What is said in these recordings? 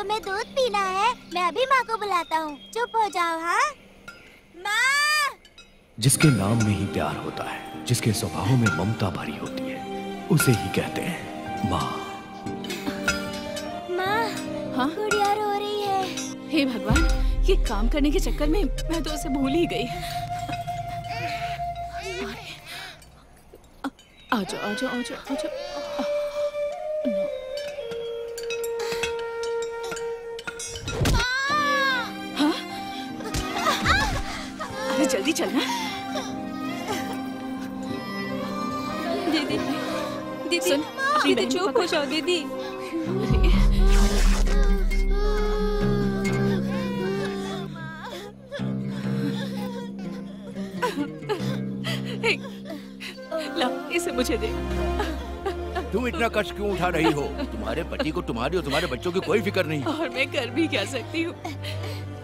तुम्हें दूध पीना है? मैं अभी माँ को बुलाता हूँ। चुप हो जाओ। हाँ माँ। जिसके नाम में ही प्यार होता है, जिसके स्वभाव में ममता भरी होती है, उसे ही कहते हैं माँ। माँ, हाँ? गुड़िया रो रही है। हे भगवान, ये काम करने के चक्कर में मैं तो उसे भूल ही गई। आजो आजो आजो आजो। हाँ? अरे जल्दी चलना। दीदी, दीदी, सुन, अपनी दीदी बहन चुप हो जाओ दीदी। ला, इसे मुझे दे। तुम इतना कष्ट क्यों उठा रही हो? तुम्हारे पति को तुम्हारी और तुम्हारे बच्चों की कोई फिक्र नहीं। और मैं कर भी क्या सकती हूँ?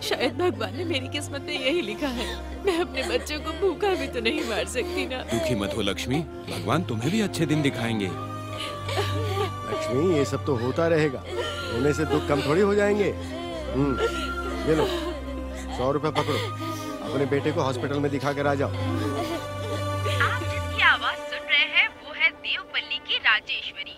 शायद भगवान ने मेरी किस्मत में यही लिखा है। मैं अपने बच्चों को भूखा भी तो नहीं मार सकती ना। दुखी मत हो लक्ष्मी, भगवान तुम्हें भी अच्छे दिन दिखाएंगे। लक्ष्मी, ये सब तो होता रहेगा, होने से दुख कम थोड़ी हो जाएंगे। ये लो 100 रुपए पकड़ो, अपने बेटे को हॉस्पिटल में दिखा कर आ जाओ। आप जिसकी आवाज सुन रहे हैं वो है देवपल्ली की राजेश्वरी।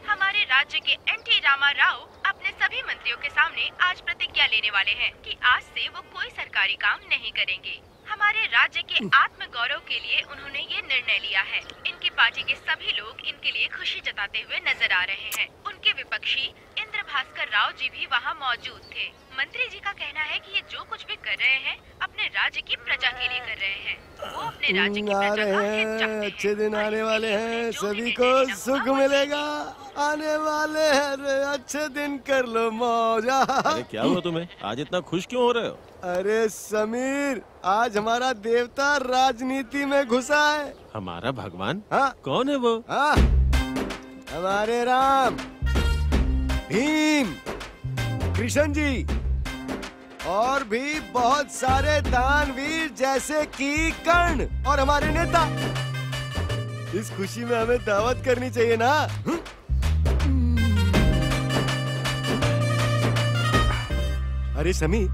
हमारे राज्य के एनटी रामा राव अपने सभी मंत्रियों के सामने आज प्रतिज्ञा लेने वाले हैं कि आज से वो कोई सरकारी काम नहीं करेंगे। हमारे राज्य के आत्म गौरव के लिए उन्होंने ये निर्णय लिया है। इनकी पार्टी के सभी लोग इनके लिए खुशी जताते हुए नजर आ रहे हैं। उनके विपक्षी इंद्र भास्कर राव जी भी वहाँ मौजूद थे। मंत्री जी का कहना है कि ये जो कुछ भी कर रहे हैं अपने राज्य की प्रजा के लिए कर रहे हैं। वो अपने राज्य की प्रजा का हित चाहते हैं। अच्छे दिन आने वाले हैं, सभी को सुख मिलेगा। आने वाले हैं अच्छे दिन, कर लो मौजा। अरे क्या हुआ तुम्हें? आज इतना खुश क्यों हो रहे हो? अरे समीर, आज हमारा देवता राजनीति में घुसा है। हमारा भगवान? हाँ? कौन है वो? हाँ, हमारे राम, भीम, कृष्ण जी और भी बहुत सारे दानवीर जैसे कि कर्ण और हमारे नेता। इस खुशी में हमें दावत करनी चाहिए ना। अरे समीर,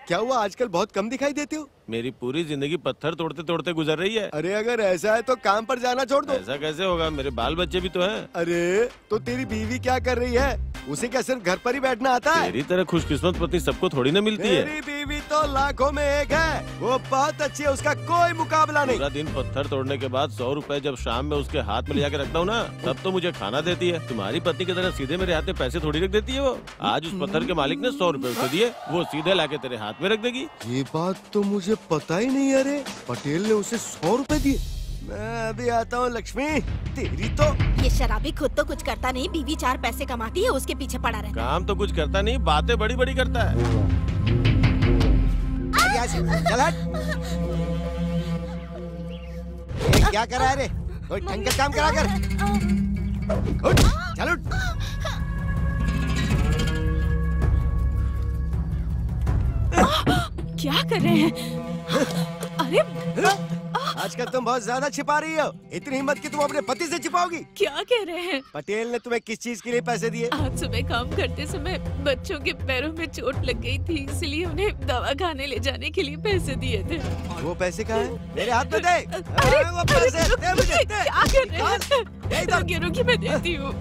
क्या हुआ? आजकल बहुत कम दिखाई देते हो। मेरी पूरी जिंदगी पत्थर तोड़ते तोड़ते गुजर रही है। अरे अगर ऐसा है तो काम पर जाना छोड़ दो। ऐसा कैसे होगा? मेरे बाल बच्चे भी तो हैं। अरे तो तेरी बीवी क्या कर रही है? उसे क्या सिर्फ घर पर ही बैठना आता है? तेरी तरह खुशकिस्मत पत्नी सबको थोड़ी ना मिलती है। मेरी बीवी तो लाखों में एक है, वो बहुत अच्छी है, उसका कोई मुकाबला नहीं। पूरा दिन पत्थर तोड़ने के बाद 100 रुपए जब शाम में उसके हाथ में ले जाके रखता हूँ ना, तब तो मुझे खाना देती है। तुम्हारी पत्नी की तरह सीधे मेरे हाथ में पैसे थोड़ी रख देती है वो। आज उस पत्थर के मालिक ने 100 रुपए उसे दिए, वो सीधे लाके तेरे हाथ में रख देगी। ये बात तो मुझे पता ही नहीं। अरे पटेल ने उसे 100 रुपए दिए। मैं अभी आता हूँ लक्ष्मी, तेरी तो। ये शराबी खुद तो कुछ करता नहीं, बीवी 4 पैसे कमाती है, उसके पीछे पड़ा रहता है। काम तो कुछ करता नहीं, बातें बड़ी बड़ी करता है। चल हट। क्या कर रहा है रे? कोई ढंग का काम करा कर। उठ, चल उठ। क्या कर रहे हैं? अरे आजकल तुम बहुत ज्यादा छिपा रही हो। इतनी हिम्मत कि तुम अपने पति से छिपाओगी? क्या कह रहे हैं? पटेल ने तुम्हें किस चीज के लिए पैसे दिए? आज सुबह काम करते समय बच्चों के पैरों में चोट लग गई थी, इसलिए उन्हें दवा खाने ले जाने के लिए पैसे दिए थे। वो पैसे कहाँ हैं? मेरे हाथ में दे। अरे वो पैसे दे मुझे। क्या कर रहे हैं? रुकिए रुकिए, मैं देती हूँ।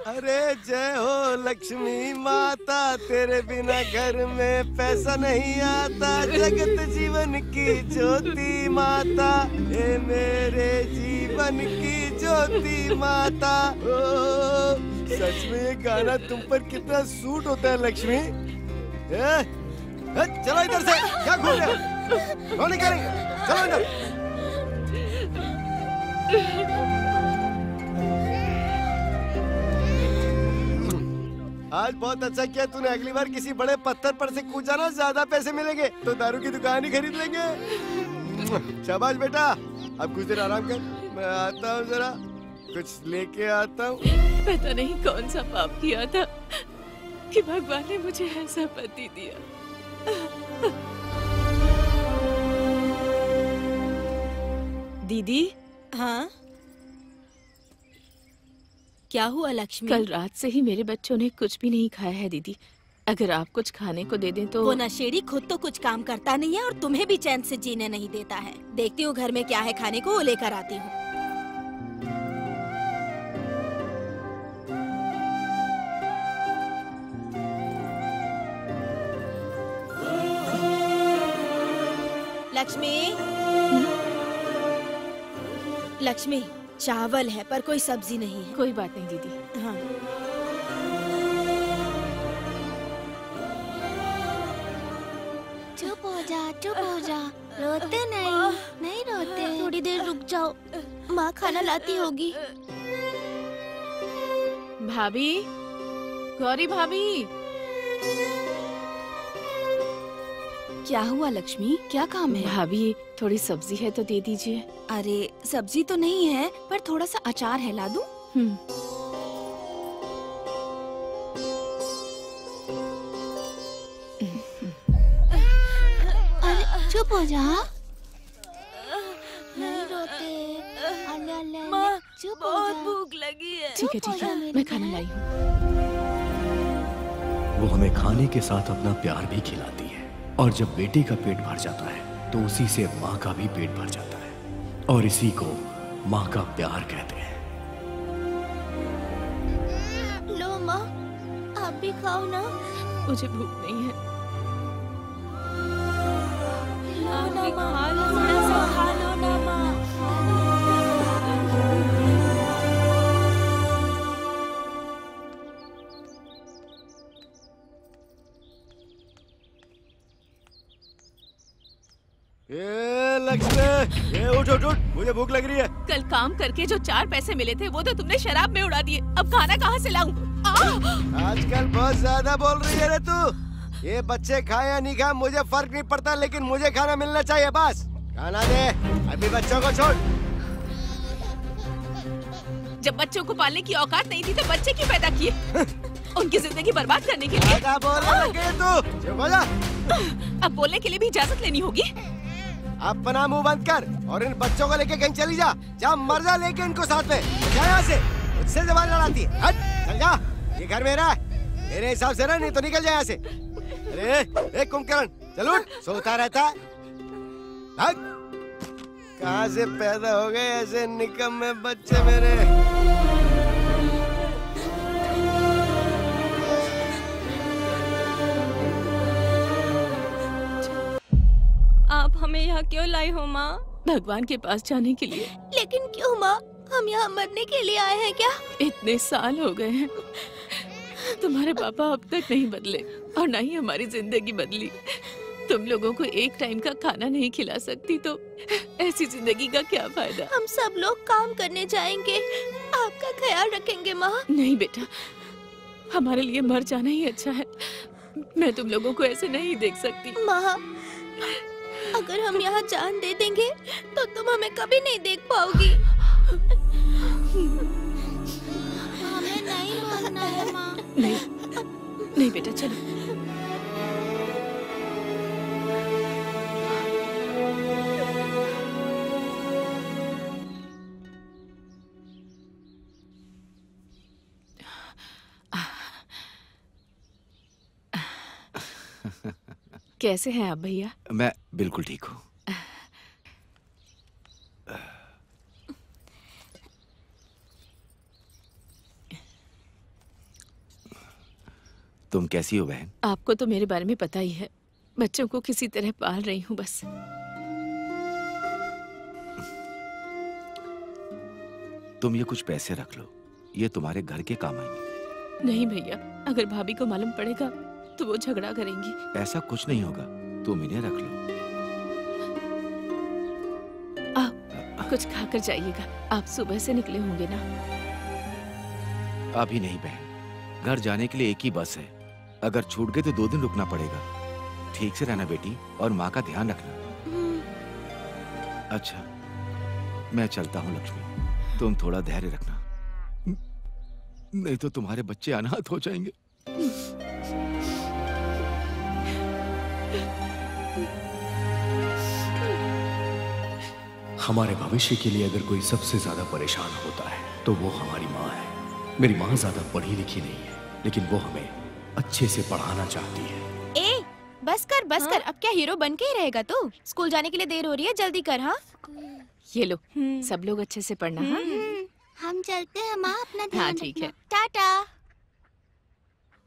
अरे जय हो लक्ष्मी माता, तेरे बिना घर में पैसा नहीं आता। जगत जीवन की ज्योति माता, ये मेरे जीवन की ज्योति माता। ओ, सच में ये गाना तुम पर कितना सूट होता है लक्ष्मी। चलो इधर से, क्या घूम रहे हो? कौन करेंगे? चलो इधर। आज बहुत अच्छा किया तूने। अगली बार किसी बड़े पत्थर पर से कूद जाना, ज्यादा पैसे मिलेंगे तो दारू की दुकान ही खरीद लेंगे। शाबाश बेटा, अब कुछ देर आराम कर, मैं आता हूँ, जरा कुछ लेके आता हूँ। पता नहीं कौन सा पाप किया था कि भगवान ने मुझे ऐसा पति दिया। दीदी। हाँ क्या हुआ लक्ष्मी? कल रात से ही मेरे बच्चों ने कुछ भी नहीं खाया है दीदी। अगर आप कुछ खाने को दे दें तो। वो नशेड़ी खुद तो कुछ काम करता नहीं है और तुम्हें भी चैन से जीने नहीं देता है। देखती हूँ घर में क्या है खाने को, वो लेकर आती हूँ। लक्ष्मी, लक्ष्मी चावल है पर कोई सब्जी नहीं है। कोई बात नहीं दीदी। हाँ चुप हो जा, रोते नहीं रोते। थोड़ी देर रुक जाओ, माँ खाना लाती होगी। भाभी, गौरी भाभी। क्या हुआ लक्ष्मी, क्या काम है? भाभी थोड़ी सब्जी है तो दे दीजिए। अरे सब्जी तो नहीं है पर थोड़ा सा अचार है, ला दूं? अरे चुप हो जा, नहीं रोते। माँ, चुप हो बहुत जा। भूख लगी है। ठीक है मैं खाना लाई हूँ। वो हमें खाने के साथ अपना प्यार भी खिलाती है और जब बेटे का पेट भर जाता है तो उसी से माँ का भी पेट भर जाता है और इसी को माँ का प्यार कहते हैं। लो माँ, आप भी खाओ ना। मुझे भूख नहीं है। लो ना माँ, थोड़ा सा खा लो ना माँ। लक्ष्मी, ये उठ उठ उठ, मुझे भूख लग रही है। कल काम करके जो 4 पैसे मिले थे वो तो तुमने शराब में उड़ा दिए। अब खाना कहाँ से लाऊं? आजकल बहुत ज्यादा बोल रही है रे तू। ये बच्चे खाए या नहीं खाए मुझे फर्क नहीं पड़ता, लेकिन मुझे खाना मिलना चाहिए बस। खाना दे, अभी बच्चों को छोड़। जब बच्चों को पालने की औकात नहीं थी तो बच्चे क्यों पैदा किए? उनकी जिंदगी बर्बाद करने के लिए। क्या बोलने लगी तू? चुप हो जा। अब बोलने के लिए भी इजाजत लेनी होगी। अपना मुंह बंद कर और इन बच्चों को लेके कहीं चली जा। जा मर जा लेके इनको साथ में। जा यहाँ से, मुझसे जबान लड़ाती है। हट, चल जा। ये घर मेरा है, मेरे हिसाब से ना, नहीं तो निकल जा यहाँ से। अरे कुंभकर्ण, चल उठ, सोता रहता है। हट, कहाँ से पैदा हो गए ऐसे निकम्मे बच्चे मेरे। आप हमें यहाँ क्यों लाई हो माँ? भगवान के पास जाने के लिए। लेकिन क्यों माँ, हम यहाँ मरने के लिए आए हैं क्या? इतने साल हो गए हैं, तुम्हारे पापा अब तक नहीं बदले और ना ही हमारी जिंदगी बदली। तुम लोगों को एक टाइम का खाना नहीं खिला सकती तो ऐसी जिंदगी का क्या फायदा? हम सब लोग काम करने जाएंगे, आपका ख्याल रखेंगे माँ। नहीं बेटा, हमारे लिए मर जाना ही अच्छा है। मैं तुम लोगों को ऐसे नहीं देख सकती। माँ, अगर हम यहाँ जान दे देंगे तो तुम हमें कभी नहीं देख पाओगी। हमें नहीं मरना है माँ। नहीं बेटा, चलो। कैसे हैं आप भैया? मैं बिल्कुल ठीक हूँ। तुम कैसी हो बहन? आपको तो मेरे बारे में पता ही है। बच्चों को किसी तरह पाल रही हूँ बस। तुम ये कुछ पैसे रख लो, ये तुम्हारे घर के काम आएंगे। नहीं भैया, अगर भाभी को मालूम पड़ेगा तो वो झगड़ा करेंगी। ऐसा कुछ नहीं होगा, तुम इन्हें रख लो। आप कुछ खाकर जाइएगा। आप सुबह से निकले होंगे ना? अभी नहीं बहन, घर जाने के लिए एक ही बस है। अगर छूट गए तो 2 दिन रुकना पड़ेगा। ठीक से रहना बेटी और माँ का ध्यान रखना। अच्छा, मैं चलता हूँ लक्ष्मी, तुम थोड़ा धैर्य रखना, नहीं तो तुम्हारे बच्चे अनाथ हो जाएंगे। हमारे भविष्य के लिए अगर कोई सबसे ज्यादा परेशान होता है तो वो हमारी माँ है। मेरी माँ ज्यादा पढ़ी लिखी नहीं है, लेकिन वो हमें अच्छे से पढ़ाना चाहती है। ए, बस कर। अब क्या हीरो बन के ही रहेगा तू? स्कूल जाने के लिए देर हो रही है, जल्दी कर। हाँ, ये लो, सब लोग अच्छे से पढ़ना। हाँ, हम चलते हैं माँ, अपना ध्यान हाँ, ठीक है। टाटा।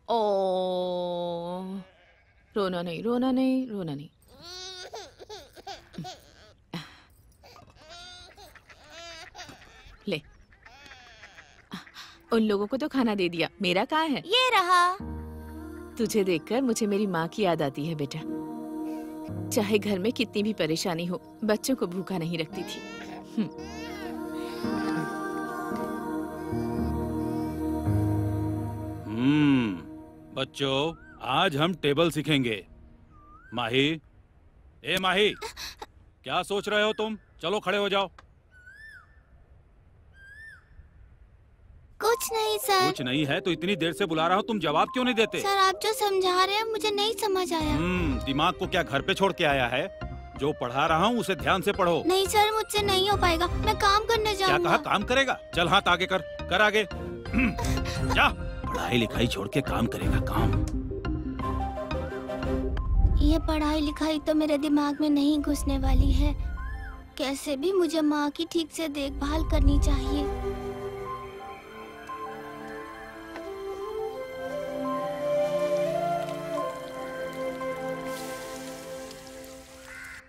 ओ, रोना नहीं। ले, उन लोगों को तो खाना दे दिया, मेरा कहाँ है? ये रहा। तुझे देखकर मुझे मेरी माँ की याद आती है बेटा। चाहे घर में कितनी भी परेशानी हो, बच्चों को भूखा नहीं रखती थी। बच्चों, आज हम टेबल सीखेंगे। माही, ए माही, क्या सोच रहे हो तुम? चलो खड़े हो जाओ। कुछ नहीं सर। कुछ नहीं है तो इतनी देर से बुला रहा हूँ, तुम जवाब क्यों नहीं देते? सर, आप जो समझा रहे हैं मुझे नहीं समझ आया। दिमाग को क्या घर पे छोड़ के आया है? जो पढ़ा रहा हूँ उसे ध्यान से पढ़ो। नहीं सर, मुझसे नहीं हो पाएगा, मैं काम करने जाऊंगा। क्या कहा? काम करेगा? चल हाथ आगे कर आगे। जा, पढ़ाई लिखाई छोड़ के काम करेगा, काम। ये पढ़ाई लिखाई तो मेरे दिमाग में नहीं घुसने वाली है। कैसे भी मुझे माँ की ठीक से देखभाल करनी चाहिए।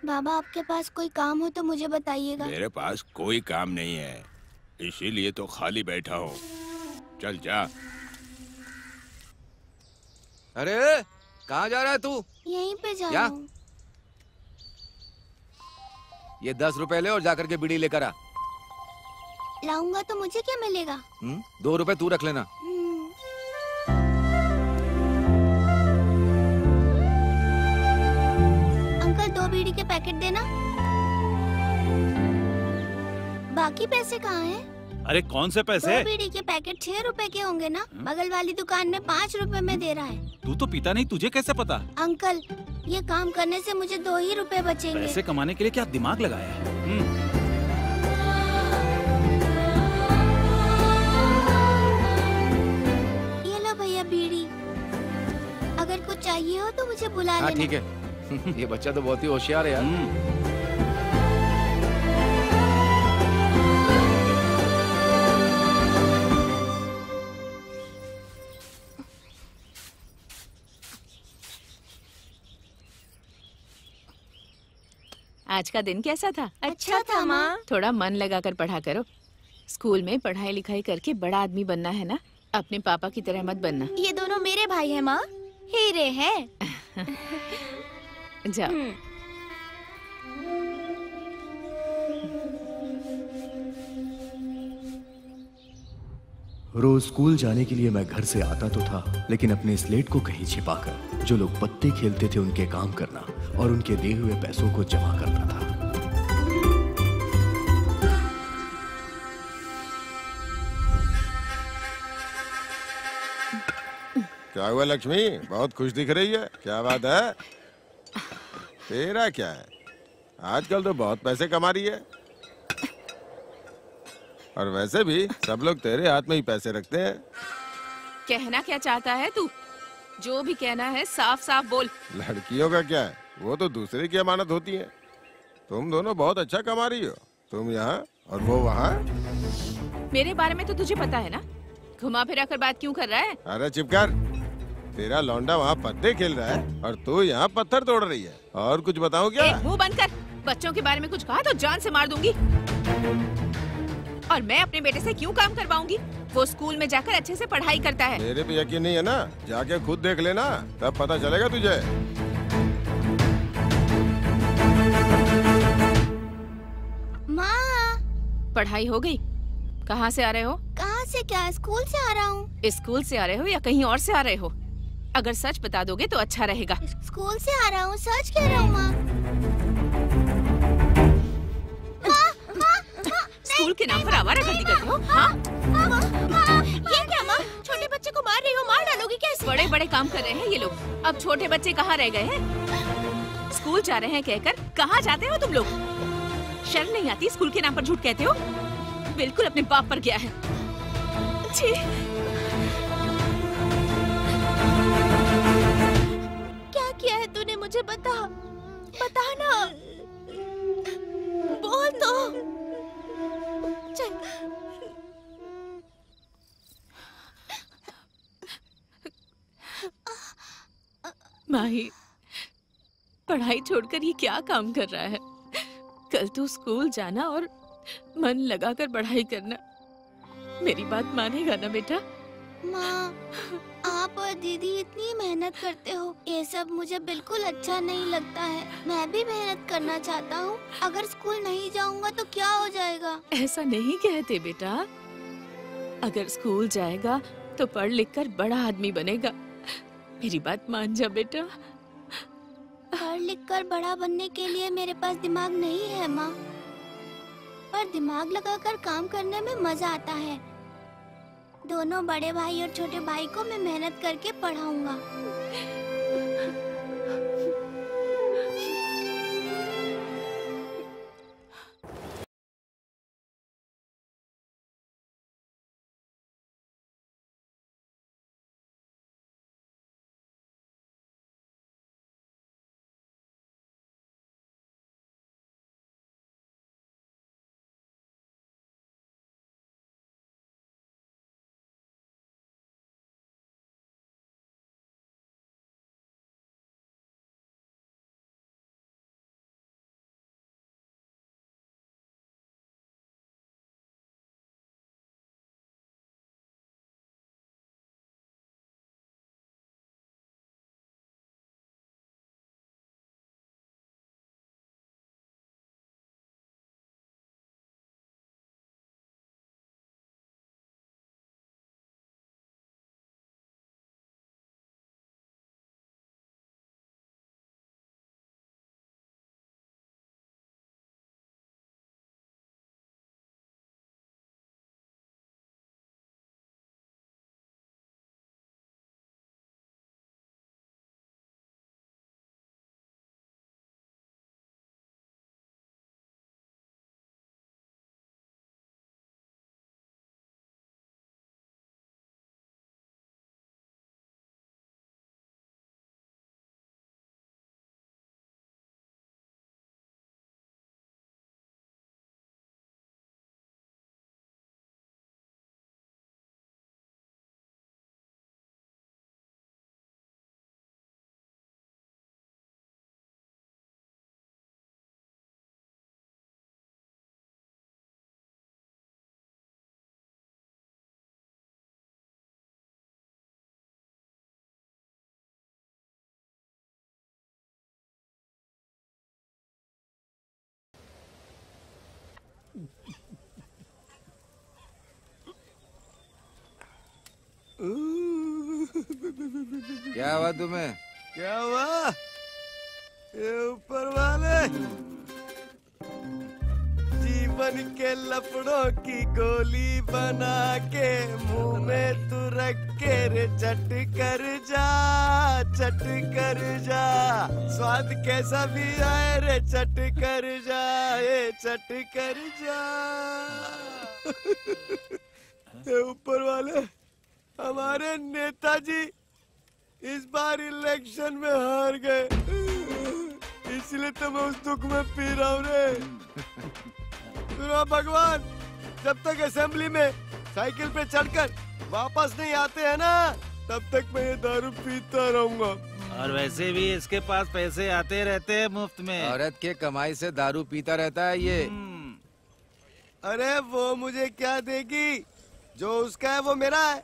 बाबा, आपके पास कोई काम हो तो मुझे बताइएगा। मेरे पास कोई काम नहीं है, इसीलिए तो खाली बैठा हूँ। चल जा। अरे कहाँ जा रहा है तू? यहीं पे जा रहा हूँ। ये 10 रुपए ले और जाकर के बीड़ी लेकर आ। लाऊंगा तो मुझे क्या मिलेगा? 2 रुपए तू रख लेना। अंकल, 2 बीड़ी के पैकेट देना। बाकी पैसे कहाँ हैं? अरे कौन से पैसे? 2 बीड़ी के पैकेट 6 रुपए के होंगे ना? बगल वाली दुकान में 5 रुपए में दे रहा है। तू तो पीता नहीं, तुझे कैसे पता? अंकल, ये काम करने से मुझे 2 ही रुपए बचेंगे। पैसे कमाने के लिए क्या दिमाग लगाया है? ये लो भैया बीड़ी। अगर कुछ चाहिए हो तो मुझे बुला लेना। ठीक है। ये बच्चा तो बहुत ही होशियार है यार। आज का दिन कैसा था? अच्छा था माँ। थोड़ा मन लगाकर पढ़ा करो। स्कूल में पढ़ाई लिखाई करके बड़ा आदमी बनना है ना, अपने पापा की तरह मत बनना। ये दोनों मेरे भाई हैं माँ, हीरे हैं। जाओ। रोज स्कूल जाने के लिए मैं घर से आता तो था, लेकिन अपने स्लेट को कहीं छिपाकर जो लोग पत्ते खेलते थे उनके काम करना और उनके दिए हुए पैसों को जमा करता था। क्या हुआ लक्ष्मी? बहुत खुश दिख रही है, क्या बात है? तेरा क्या है? आजकल तो बहुत पैसे कमा रही है। और वैसे भी सब लोग तेरे हाथ में ही पैसे रखते हैं। कहना क्या चाहता है तू? जो भी कहना है साफ साफ बोल। लड़कियों का क्या है, वो तो दूसरे की अमानत होती है। तुम दोनों बहुत अच्छा कमा रही हो, तुम यहाँ और वो वहाँ। मेरे बारे में तो तुझे पता है ना, घुमा फिरा कर बात क्यों कर रहा है? अरे चुप कर। तेरा लौंडा वहाँ पत्ते खेल रहा है और तू यहाँ पत्थर तोड़ रही है। और कुछ बताऊँ क्या? मुंह बंद कर। बच्चों के बारे में कुछ कहा तो जान से मार दूंगी। और मैं अपने बेटे से क्यों काम करवाऊंगी? वो स्कूल में जाकर अच्छे से पढ़ाई करता है। मेरे पे यकीन नहीं है ना? जाके खुद देख लेना, तब पता चलेगा तुझे। माँ, पढ़ाई हो गई? कहाँ से आ रहे हो? कहाँ से क्या, स्कूल से आ रहा हूँ। स्कूल से आ रहे हो या कहीं और से आ रहे हो? अगर सच बता दोगे तो अच्छा रहेगा। स्कूल से आ रहा हूँ, सच कह रहा हूँ माँ। स्कूल के नाम पर आवारागर्दी करते हो? हाँ? ये क्या माँ? छोटे बच्चे को मार रही हो, मार डालोगी कैसे? बड़े बड़े काम कर रहे हैं ये लोग। अब छोटे बच्चे कहाँ रह गए हैं? स्कूल जा रहे हैं कहकर कहाँ जाते हो तुम लोग? शर्म नहीं आती? स्कूल के नाम पर झूठ कहते हो। बिल्कुल अपने बाप पर गया है। छी। क्या किया है तूने? मुझे बता ना। बोल तो। चल। माही, पढ़ाई छोड़कर ये क्या काम कर रहा है? कल तू स्कूल जाना और मन लगाकर पढ़ाई करना। मेरी बात मानेगा ना बेटा? माँ, आप और दीदी इतनी मेहनत करते हो, ये सब मुझे बिल्कुल अच्छा नहीं लगता है। मैं भी मेहनत करना चाहता हूँ। अगर स्कूल नहीं जाऊँगा तो क्या हो जाएगा? ऐसा नहीं कहते बेटा। अगर स्कूल जाएगा तो पढ़ लिख कर बड़ा आदमी बनेगा। मेरी बात मान जा बेटा। पढ़ लिख कर बड़ा बनने के लिए मेरे पास दिमाग नहीं है माँ, पर दिमाग लगाकर काम करने में मजा आता है। दोनों बड़े भाई और छोटे भाई को मैं मेहनत करके पढ़ाऊंगा। क्या हुआ तुम्हें? क्या हुआ? ये ऊपर वाले जीवन के लफड़ों की गोली बना के मुंह में तू रख के रे चट कर जा, स्वाद कैसा भी आए रे चट कर जा, ये चट कर जा। ये ऊपर वाले हमारे नेताजी इस बार इलेक्शन में हार गए, इसलिए तो मैं उस दुख में पी रहा हूँ रे। सुनो भगवान, जब तक असेंबली में साइकिल पे चढ़कर वापस नहीं आते हैं ना, तब तक मैं ये दारू पीता रहूंगा। और वैसे भी इसके पास पैसे आते रहते हैं मुफ्त में। औरत के कमाई से दारू पीता रहता है ये। अरे वो मुझे क्या देगी? जो उसका है वो मेरा है।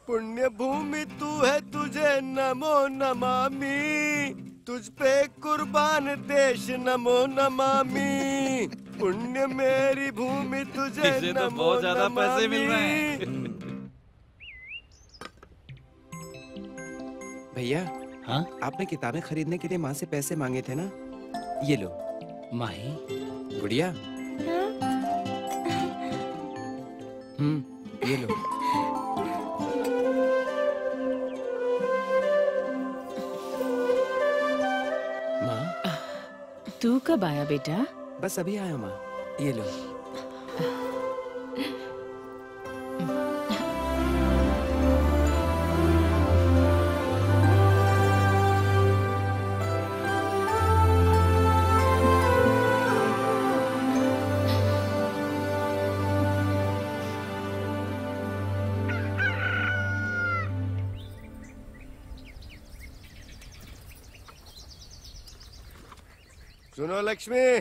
पुण्य भूमि तू है, तुझे नमो नमामि, तुझ पे कुर्बान देश नमो नमामि, पुण्य मेरी भूमि तुझे इसे तो नमो बहुत ज्यादा पैसे मिल रहे हैं। भैया, हाँ? आपने किताबें खरीदने के लिए माँ से पैसे मांगे थे ना, ये लो। माही, गुड़िया, ये लो। तू कब आया बेटा? बस अभी आया माँ, ये लो। सुनो लक्ष्मी,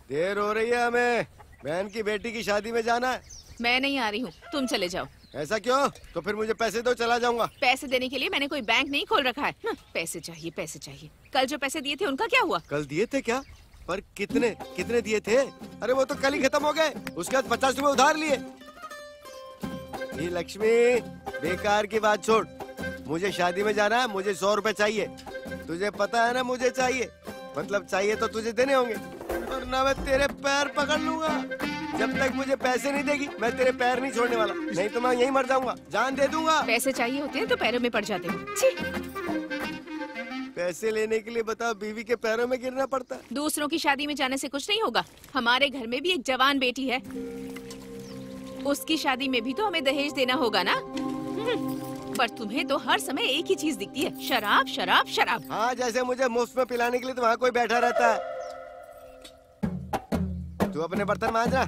देर हो रही है, हमें बहन की बेटी की शादी में जाना है। मैं नहीं आ रही हूँ, तुम चले जाओ। ऐसा क्यों? तो फिर मुझे पैसे दो, चला जाऊंगा। पैसे देने के लिए मैंने कोई बैंक नहीं खोल रखा है। पैसे चाहिए, पैसे चाहिए। कल जो पैसे दिए थे उनका क्या हुआ? कल दिए थे क्या? पर कितने कितने दिए थे? अरे वो तो कल ही खत्म हो गए। उसके बाद 50 रुपए उधार लिए। ये लक्ष्मी, बेकार की बात छोड़, मुझे शादी में जाना है, मुझे 100 रुपए चाहिए। तुझे पता है ना मुझे चाहिए, मतलब चाहिए तो तुझे देने होंगे, वरना मैं तेरे पैर पकड़ लूंगा। जब तक मुझे पैसे नहीं देगी मैं तेरे पैर नहीं छोड़ने वाला, नहीं तो मैं यहीं मर जाऊंगा, जान दे दूंगा। पैसे चाहिए होते हैं तो पैरों में पड़ जाते हैं। पैसे लेने के लिए बताओ, बीवी के पैरों में गिरना पड़ता है। दूसरों की शादी में जाने से कुछ नहीं होगा। हमारे घर में भी एक जवान बेटी है, उसकी शादी में भी तो हमें दहेज देना होगा ना। पर तुम्हें तो हर समय एक ही चीज दिखती है, शराब शराब शराब। हाँ, जैसे मुझे मुफ्त में पिलाने के लिए तो वहाँ कोई बैठा रहता है। तू अपने बर्तन मांजना।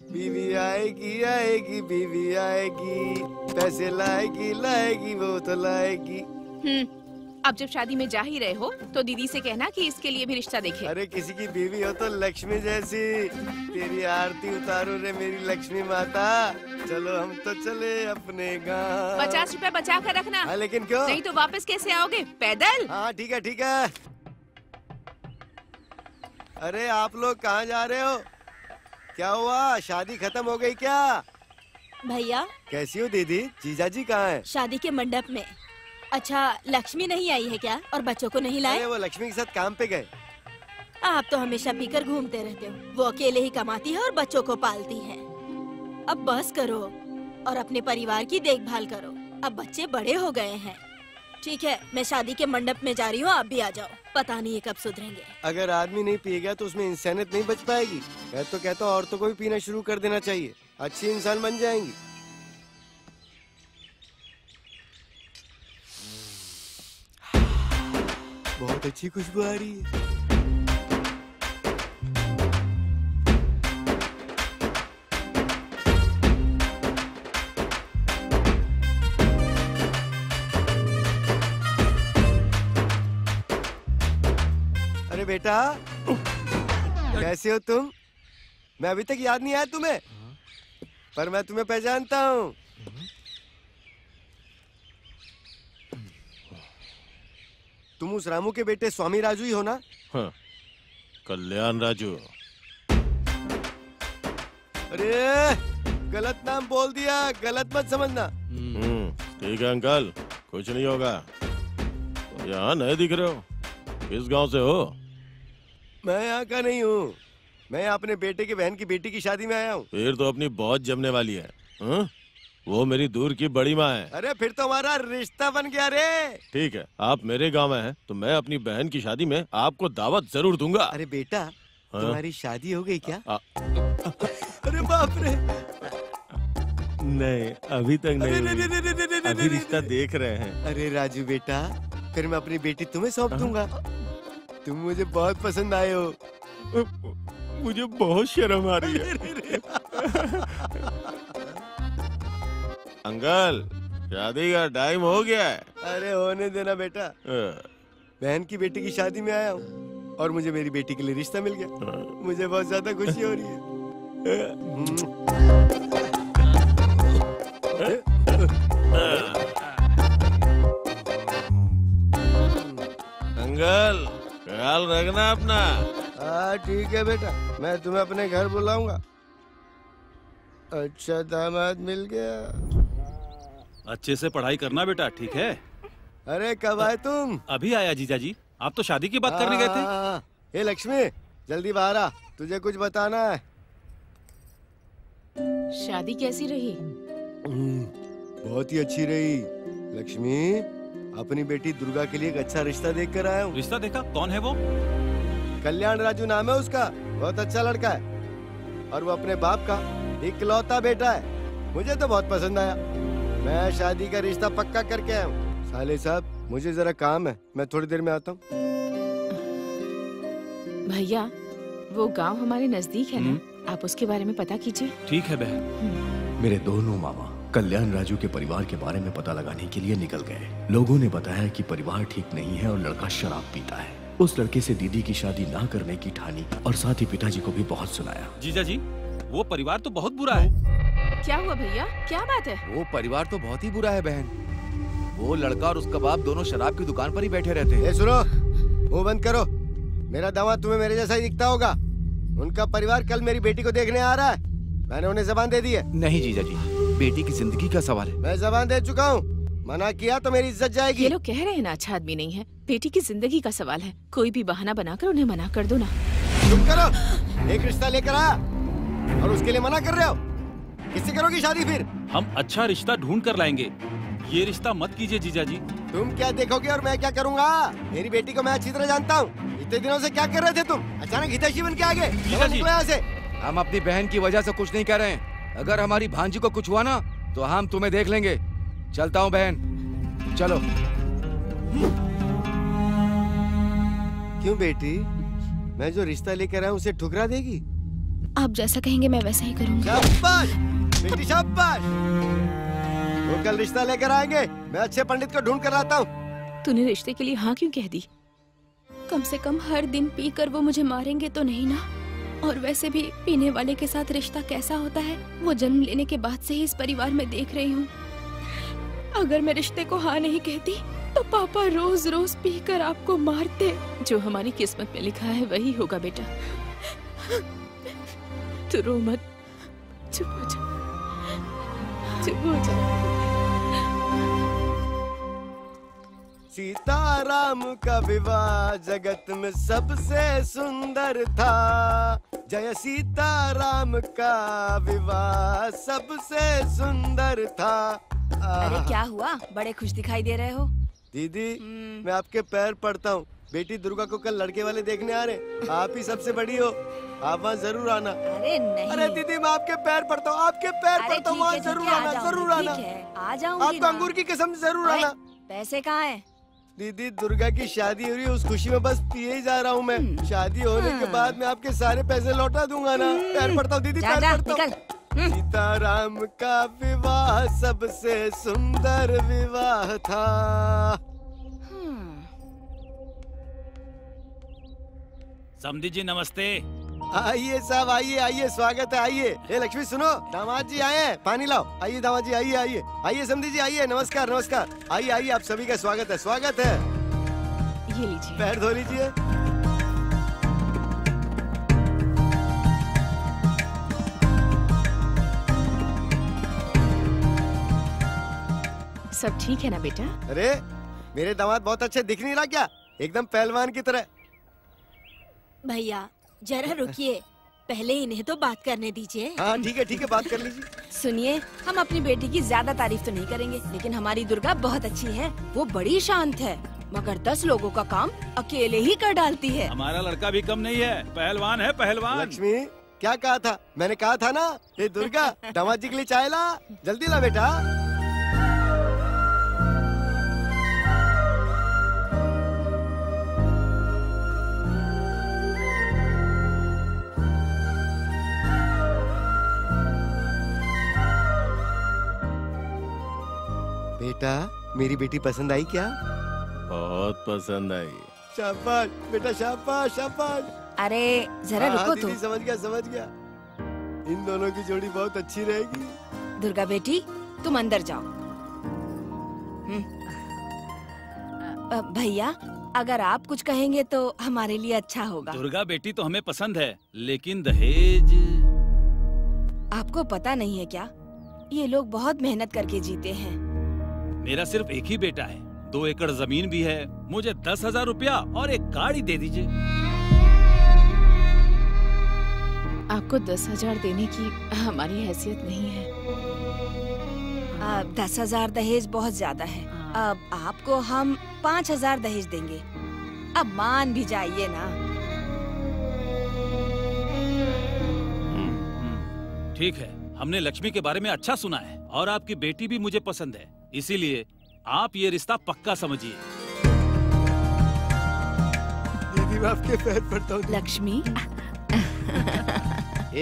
बीवी आएगी आएगी, बीवी आएगी, पैसे लाएगी लाएगी, वो तो लाएगी। अब जब शादी में जा ही रहे हो तो दीदी से कहना कि इसके लिए भी रिश्ता देखे। अरे किसी की बीवी हो तो लक्ष्मी जैसी। तेरी आरती उतारो रे मेरी लक्ष्मी माता। चलो हम तो चले अपने गाँव। 50 रुपए बचा कर रखना। हाँ, लेकिन क्यों? नहीं तो वापस कैसे आओगे? पैदल? हाँ ठीक है ठीक है। अरे आप लोग कहाँ जा रहे हो? क्या हुआ, शादी खत्म हो गई क्या? भैया कैसी हो दीदी? जीजाजी कहाँ हैं? शादी के मंडप में। अच्छा, लक्ष्मी नहीं आई है क्या? और बच्चों को नहीं लाए? अरे वो लक्ष्मी के साथ काम पे गए। आप तो हमेशा पीकर घूमते रहते हो। वो अकेले ही कमाती है और बच्चों को पालती है। अब बस करो और अपने परिवार की देखभाल करो। अब बच्चे बड़े हो गए हैं। ठीक है, मैं शादी के मंडप में जा रही हूँ, आप भी आ जाओ। पता नहीं ये कब सुधरेंगे। अगर आदमी नहीं पिएगा तो उसमें इंसानियत नहीं बच पाएगी। मैं तो कहता हूँ औरतों को भी पीना शुरू कर देना चाहिए, अच्छी इंसान बन जाएंगी। बहुत अच्छी खुशबू आ रही है। अरे बेटा, कैसे हो तुम? मैं अभी तक याद नहीं आया तुम्हें, पर मैं तुम्हें पहचानता हूँ। तुम उस रामू के बेटे स्वामी राजू ही हो ना? हाँ, कल्याण राजू। अरे गलत नाम बोल दिया, गलत मत समझना। ठीक है अंकल, कुछ नहीं होगा। तो यहाँ नए दिख रहे हो, किस गांव से हो? मैं यहाँ का नहीं हूँ, मैं अपने बेटे की बहन की बेटी की शादी में आया हूँ। फिर तो अपनी बहुत जमने वाली है। हाँ? वो मेरी दूर की बड़ी माँ है। अरे फिर तो हमारा रिश्ता बन गया रे। ठीक है, आप मेरे गांव में हैं, तो मैं अपनी बहन की शादी में आपको दावत जरूर दूंगा। अरे बेटा, हाँ? तुम्हारी शादी हो गई क्या? अरे बाप रे। नहीं, अभी तक नहीं। अभी रिश्ता देख रहे हैं। अरे राजू बेटा, फिर मैं अपनी बेटी तुम्हें सौंप दूंगा। तुम मुझे बहुत पसंद आए हो। मुझे बहुत शर्म आ रही है। अंकल, शादी का टाइम हो गया है। अरे होने देना बेटा, बहन की बेटी की शादी में आया हूँ और मुझे मेरी बेटी के लिए रिश्ता मिल गया। मुझे बहुत ज्यादा खुशी हो रही है। अंकल, ख्याल रखना अपना। हाँ ठीक है बेटा, मैं तुम्हें अपने घर बुलाऊंगा। अच्छा दामाद मिल गया। अच्छे से पढ़ाई करना बेटा, ठीक है? अरे कब आए तुम? अभी आया जीजाजी, आप तो शादी की बात करने गए थे। हे लक्ष्मी, जल्दी बाहर आ, तुझे कुछ बताना है। शादी कैसी रही? बहुत ही अच्छी रही। लक्ष्मी, अपनी बेटी दुर्गा के लिए एक अच्छा रिश्ता देख कर आया हूँ। रिश्ता देखा? कौन है वो? कल्याण राजू नाम है उसका, बहुत अच्छा लड़का है और वो अपने बाप का इकलौता बेटा है। मुझे तो बहुत पसंद आया। मैं शादी का रिश्ता पक्का करके आया हूँ। साले साहब मुझे जरा काम है, मैं थोड़ी देर में आता हूँ। भैया वो गांव हमारे नजदीक है ना, आप उसके बारे में पता कीजिए। ठीक है बहन। मेरे दोनों मामा कल्याण राजू के परिवार के बारे में पता लगाने के लिए निकल गए। लोगों ने बताया कि परिवार ठीक नहीं है और लड़का शराब पीता है। उस लड़के से दीदी की शादी ना करने की ठानी और साथ ही पिताजी को भी बहुत सुनाया। जीजा जी, वो परिवार तो बहुत बुरा है। क्या हुआ भैया, क्या बात है? वो परिवार तो बहुत ही बुरा है बहन। वो लड़का और उसका बाप दोनों शराब की दुकान पर ही बैठे रहते हैं। सुनो, मुंह बंद करो। मेरा दामाद तुम्हें मेरे जैसा ही दिखता होगा। उनका परिवार कल मेरी बेटी को देखने आ रहा है। मैंने उन्हें जबान दे दी है। नहीं जीजा जी, बेटी की जिंदगी का सवाल है। मैं जबान दे चुका हूँ, मना किया तो मेरी इज्जत जाएगी। ये लोग कह रहे हैं ना अच्छा आदमी नहीं है, बेटी की जिंदगी का सवाल है। कोई भी बहाना बनाकर उन्हें मना कर दो ना। चुप करो। एक रिश्ता लेकर आया और उसके लिए मना कर रहे हो। किससे करोगी शादी फिर? हम अच्छा रिश्ता ढूंढ कर लाएंगे, ये रिश्ता मत कीजिए जीजा जी। तुम क्या देखोगे और मैं क्या करूँगा? मेरी बेटी को मैं अच्छी तरह जानता हूँ। इतने दिनों से क्या कर रहे थे तुम? अचानक हितैषी बन के आ गए। निकलो यहाँ से। हम अपनी बहन की वजह से कुछ नहीं कर रहे हैं। अगर हमारी भांजी को कुछ हुआ ना तो हम तुम्हें देख लेंगे। चलता हूँ बहन, चलो। क्यों बेटी, मैं जो रिश्ता लेकर आया उसे ठुकरा देगी? आप जैसा कहेंगे मैं वैसा ही करूँगी। शाबाश बेटी, शाबाश। वो कल रिश्ता लेकर आएंगे, मैं अच्छे पंडित को ढूंढ कर लाता हूँ। तूने रिश्ते के लिए हाँ क्यों कह दी? कम से कम हर दिन पीकर वो मुझे मारेंगे तो नहीं ना? और वैसे भी पीने वाले के साथ रिश्ता कैसा होता है वो जन्म लेने के बाद से ही इस परिवार में देख रही हूँ। अगर मैं रिश्ते को हाँ नहीं कहती तो पापा रोज रोज पीकर आपको मारते। जो हमारी किस्मत में लिखा है वही होगा बेटा। तू रो मत, चुप हो जा, चुप हो जा। सीताराम का विवाह जगत में सबसे सुंदर था। जय सीताराम का विवाह सबसे सुंदर था। अरे क्या हुआ, बड़े खुश दिखाई दे रहे हो? दीदी मैं आपके पैर पड़ता हूँ। बेटी दुर्गा को कल लड़के वाले देखने आ रहे। आप ही सबसे बड़ी हो, आप वहाँ जरूर आना। अरे नहीं। अरे दीदी मैं आपके पैर पड़ता हूँ, आपके पैर पड़ता हूँ, वहाँ जरूर आना, जरूर आना। आ जाऊंगी। आपको अंगूर की कसम जरूर आना। पैसे कहाँ हैं? दीदी दुर्गा की शादी हो रही है, उस खुशी में बस पिए ही जा रहा हूँ मैं। शादी होने के बाद मैं आपके सारे पैसे लौटा दूंगा ना। पैर पड़ता हूँ दीदी, पैर पड़ता हूँ। सीताराम का विवाह सबसे सुंदर विवाह था। समधी जी नमस्ते। आइए साहब, आइए आइए, स्वागत है, आइए। ए लक्ष्मी सुनो, दामाद जी आए हैं, पानी लाओ। आइए दामाद जी, आइए आइए आइए। समधी जी आइए, नमस्कार नमस्कार। आइए आइए, आप सभी का स्वागत है, स्वागत है। ये लीजिए, पैर धो लीजिए। सब ठीक है ना बेटा? अरे मेरे दामाद बहुत अच्छे दिख नहीं रहा क्या? एकदम पहलवान की तरह। भैया जरा रुकिए, पहले इन्हें तो बात करने दीजिए। हाँ ठीक है, बात कर लीजिए। सुनिए, हम अपनी बेटी की ज्यादा तारीफ तो नहीं करेंगे, लेकिन हमारी दुर्गा बहुत अच्छी है। वो बड़ी शांत है, मगर 10 लोगों का काम अकेले ही कर डालती है। हमारा लड़का भी कम नहीं है, पहलवान है, पहलवान। लक्ष्मी क्या कहा था? मैंने कहा था ना, ये दुर्गा दामाद जी के लिए चाय ला, जल्दी ला बेटा। बेटा मेरी बेटी पसंद आई क्या? बहुत पसंद आई। शाबाश बेटा, शाबाश शाबाश। अरे जरा रुको तो। समझ गया। इन दोनों की जोड़ी बहुत अच्छी रहेगी। दुर्गा बेटी तुम अंदर जाओ। भैया अगर आप कुछ कहेंगे तो हमारे लिए अच्छा होगा। दुर्गा बेटी तो हमें पसंद है, लेकिन दहेज। आपको पता नहीं है क्या, ये लोग बहुत मेहनत करके जीते हैं। मेरा सिर्फ एक ही बेटा है, 2 एकड़ जमीन भी है। मुझे 10,000 रुपया और एक गाड़ी दे दीजिए। आपको 10,000 देने की हमारी हैसियत नहीं है। 10,000 दहेज बहुत ज्यादा है। अब आपको हम 5,000 दहेज देंगे। अब मान भी जाइए ना। ठीक है, हमने लक्ष्मी के बारे में अच्छा सुना है और आपकी बेटी भी मुझे पसंद है, इसीलिए आप ये रिश्ता पक्का समझिए। दीदी आपके पैर पड़ता हूँ। लक्ष्मी,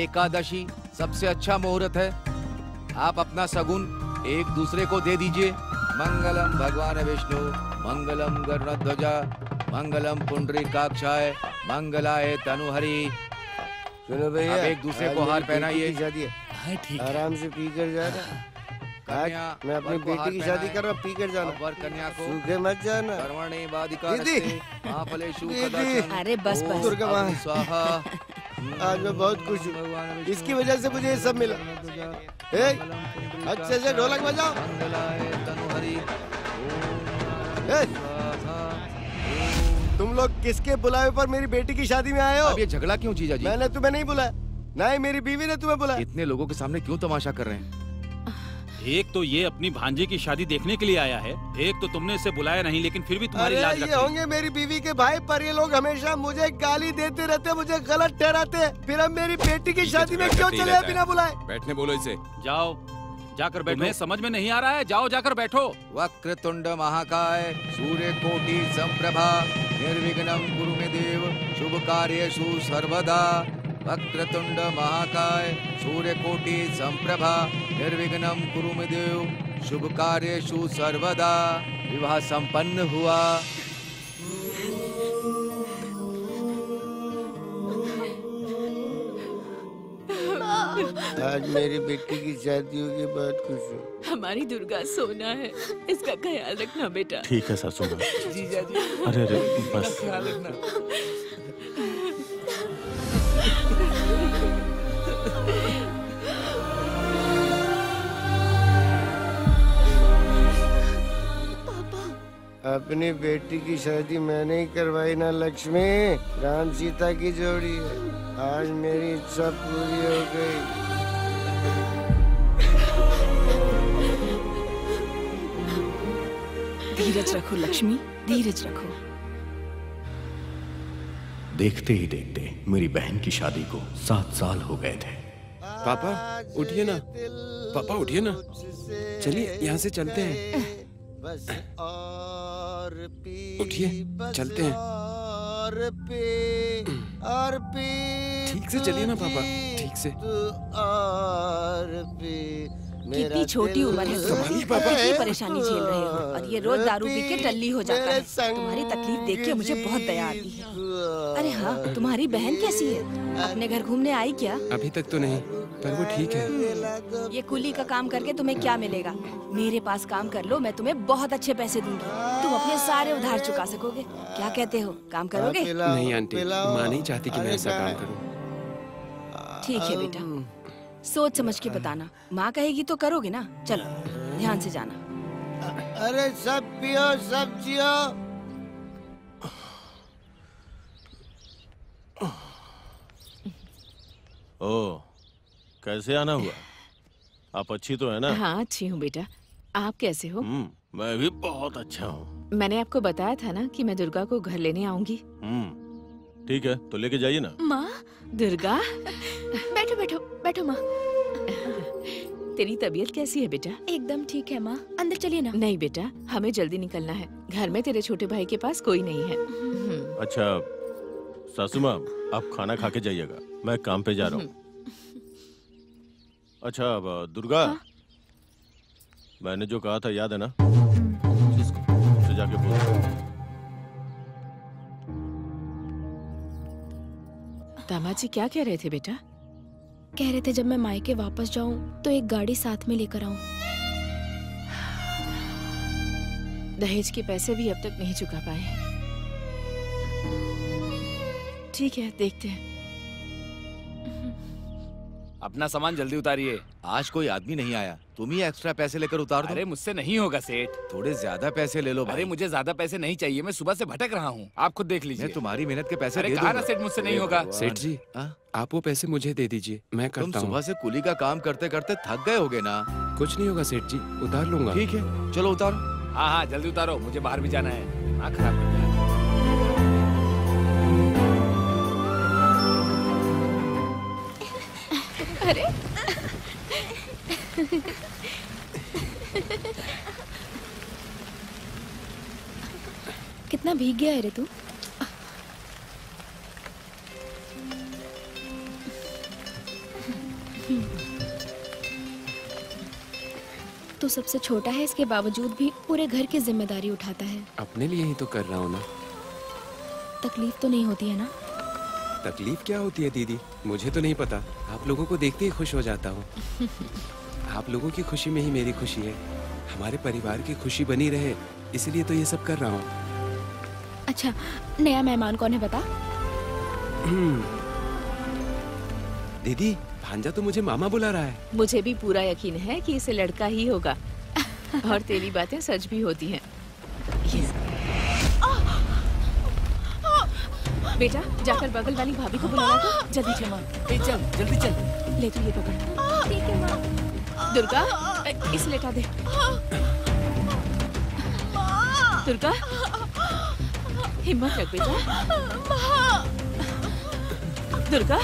एकादशी सबसे अच्छा मुहूर्त है, आप अपना सगुन एक दूसरे को दे दीजिए। मंगलम भगवान विष्णु, मंगलम गरुड़ध्वजा, मंगलम पुंडरीकाक्षाय, मंगलाय तनुहरि। चलो भैया, अब एक दूसरे को हार पहनाइए। शादी है, ठीक है। आराम से पी कर जाना। आज मैं अपनी बेटी की शादी कर रहा हूँ, पी कर जाना। वर कन्या को सूखे मत जाना। कर्मणे बाधिका दीदी, महाफलेषु दीदी। कदाचन। अरे बस बस। दुर्गा माँ, स्वाहा। आज मैं बहुत खुश हूँ, इसकी वजह से मुझे ये सब मिला। अच्छे से ढोलक बजाओ। तुम लोग किसके बुलावे पर मेरी बेटी की शादी में आए हो? अब ये झगड़ा क्यों जीजा जी? मैंने तुम्हें नहीं बुलाया, ना ही मेरी बीवी ने तुम्हें बुलाया। इतने लोगों के सामने क्यों तमाशा कर रहे हैं? एक तो ये अपनी भांजे की शादी देखने के लिए आया है, एक तो तुमने इसे बुलाया नहीं लेकिन फिर भी तुम्हारी अरे लाज ये रखी। होंगे मेरी बीवी के भाई, पर ये लोग हमेशा मुझे गाली देते रहते, मुझे गलत ठहराते। फिर अब मेरी बेटी की शादी में क्यों चले बिना बुलाए? बैठने बोलो इसे। जाओ, जाकर बैठो। तुम्हें समझ में नहीं आ रहा है, जाओ जाकर बैठो। वक्रतुंड महाकाय, सूर्य कोटि संप्रभा, निर्विघ्नं कुरु मे देव, शुभ कार्येषु सर्वदा। वक्रतुंड महाकाय, सूर्य कोटि संप्रभा, निर्विघ्नं कुरु मे देव, शुभ कार्येषु सर्वदा। विवाह संपन्न हुआ। आज मेरी बेटी की शादी होगी, बहुत खुश हूँ। हमारी दुर्गा सोना है, इसका ख्याल रखना बेटा। ठीक है सासू माँ। जीजा जी, अरे अरे बस। ख्याल रखना। अपनी बेटी की शादी मैंने ही करवाई ना लक्ष्मी। राम सीता की जोड़ी है, आज मेरी इच्छा पूरी हो गई। धीरज रखो लक्ष्मी, धीरज रखो। देखते ही देखते मेरी बहन की शादी को 7 साल हो गए थे। पापा उठिए ना, पापा उठिए ना, चलिए यहाँ से चलते हैं। बस और पी, उठिए, चलते हैं। और पी, ठीक से चलिए ना पापा, ठीक से। और पी। कितनी छोटी उम्र है, संभालिए तुम पापा। कितनी परेशानी झेल रहे हो और ये रोज दारू पी के टल्ली हो जाता है। तुम्हारी तकलीफ देख के मुझे बहुत दया आती है। अरे हाँ, तुम्हारी बहन कैसी है? अपने घर घूमने आई क्या? अभी तक तो नहीं, पर वो ठीक है। ये कुली का काम करके तुम्हें क्या मिलेगा? मेरे पास काम कर लो, मैं तुम्हें बहुत अच्छे पैसे दूंगी। तुम अपने सारे उधार चुका सकोगे। क्या कहते हो, काम करोगे? नहीं आंटी, माँ नहीं चाहती कि मैं ऐसा काम करूँ। ठीक है बेटा, सोच समझ के बताना। माँ कहेगी तो करोगे ना? चलो ध्यान से जाना। अरे सब पियो, सब जियो। ओ, कैसे आना हुआ? आप अच्छी तो है ना? हाँ अच्छी हूँ बेटा, आप कैसे हो? मैं भी बहुत अच्छा हूँ। मैंने आपको बताया था ना कि मैं दुर्गा को घर लेने आऊंगी। ठीक है, तो लेके जाइए ना। माँ, दुर्गा, बैठो बैठो बैठो माँ। तेरी तबीयत कैसी है बेटा? एकदम ठीक है माँ, अंदर चलिए ना। नहीं बेटा, हमें जल्दी निकलना है, घर में तेरे छोटे भाई के पास कोई नहीं है। अच्छा सासू माँ, आप खाना खा के जाइएगा, मैं काम पे जा रहा हूँ। अच्छा अब दुर्गा, मैंने जो कहा था याद है ना? उससे जाके बोल। दामाद जी क्या कह रहे थे बेटा? कह रहे थे जब मैं मायके वापस जाऊं तो एक गाड़ी साथ में लेकर आऊं। दहेज के पैसे भी अब तक नहीं चुका पाए। ठीक है, देखते हैं। अपना सामान जल्दी उतारिए। आज कोई आदमी नहीं आया, तुम ही एक्स्ट्रा पैसे लेकर उतार दो। अरे मुझसे नहीं होगा सेठ। थोड़े ज्यादा पैसे ले लो भाई। अरे मुझे ज्यादा पैसे नहीं चाहिए, मैं सुबह से भटक रहा हूँ, आप खुद देख लीजिए। मैं तुम्हारी मेहनत के पैसे अरे दे कहा ना दूंगा। सेठ, मुझसे नहीं होगा। सेठ जी, आप वो पैसे मुझे दे दीजिए, मैं तुम करता हूँ। सुबह से कुली का काम करते करते थक गए होगे ना? कुछ नहीं होगा सेठ जी, उतार लूंगा। ठीक है, चलो उतारो। हाँ हाँ जल्दी उतारो, मुझे बाहर भी जाना है, दिमाग खराब कर दिया। अरे भीग गया है रे तू। तो सबसे छोटा है, इसके बावजूद भी पूरे घर की जिम्मेदारी उठाता है। अपने लिए ही तो कर रहा हूँ ना। तकलीफ तो नहीं होती है ना? तकलीफ क्या होती है दीदी, मुझे तो नहीं पता। आप लोगों को देखते ही खुश हो जाता हूँ। आप लोगों की खुशी में ही मेरी खुशी है। हमारे परिवार की खुशी बनी रहे, इसलिए तो ये सब कर रहा हूँ। अच्छा, नया मेहमान कौन है बता? दीदी, भांजा तो मुझे मामा बुला रहा है। मुझे भी पूरा यकीन है कि इसे लड़का ही होगा। और तेरी बातें सच भी होती हैं। बेटा, जाकर बगल वाली भाभी को बुलाना तो जल्दी चल माँ। चल जल्दी चल। ले तो ये पकड़। ठीक है माँ। दुर्गा, इसे लेटा दे। दुर्गा, हिम्मत रख बेटा। दुर्गा,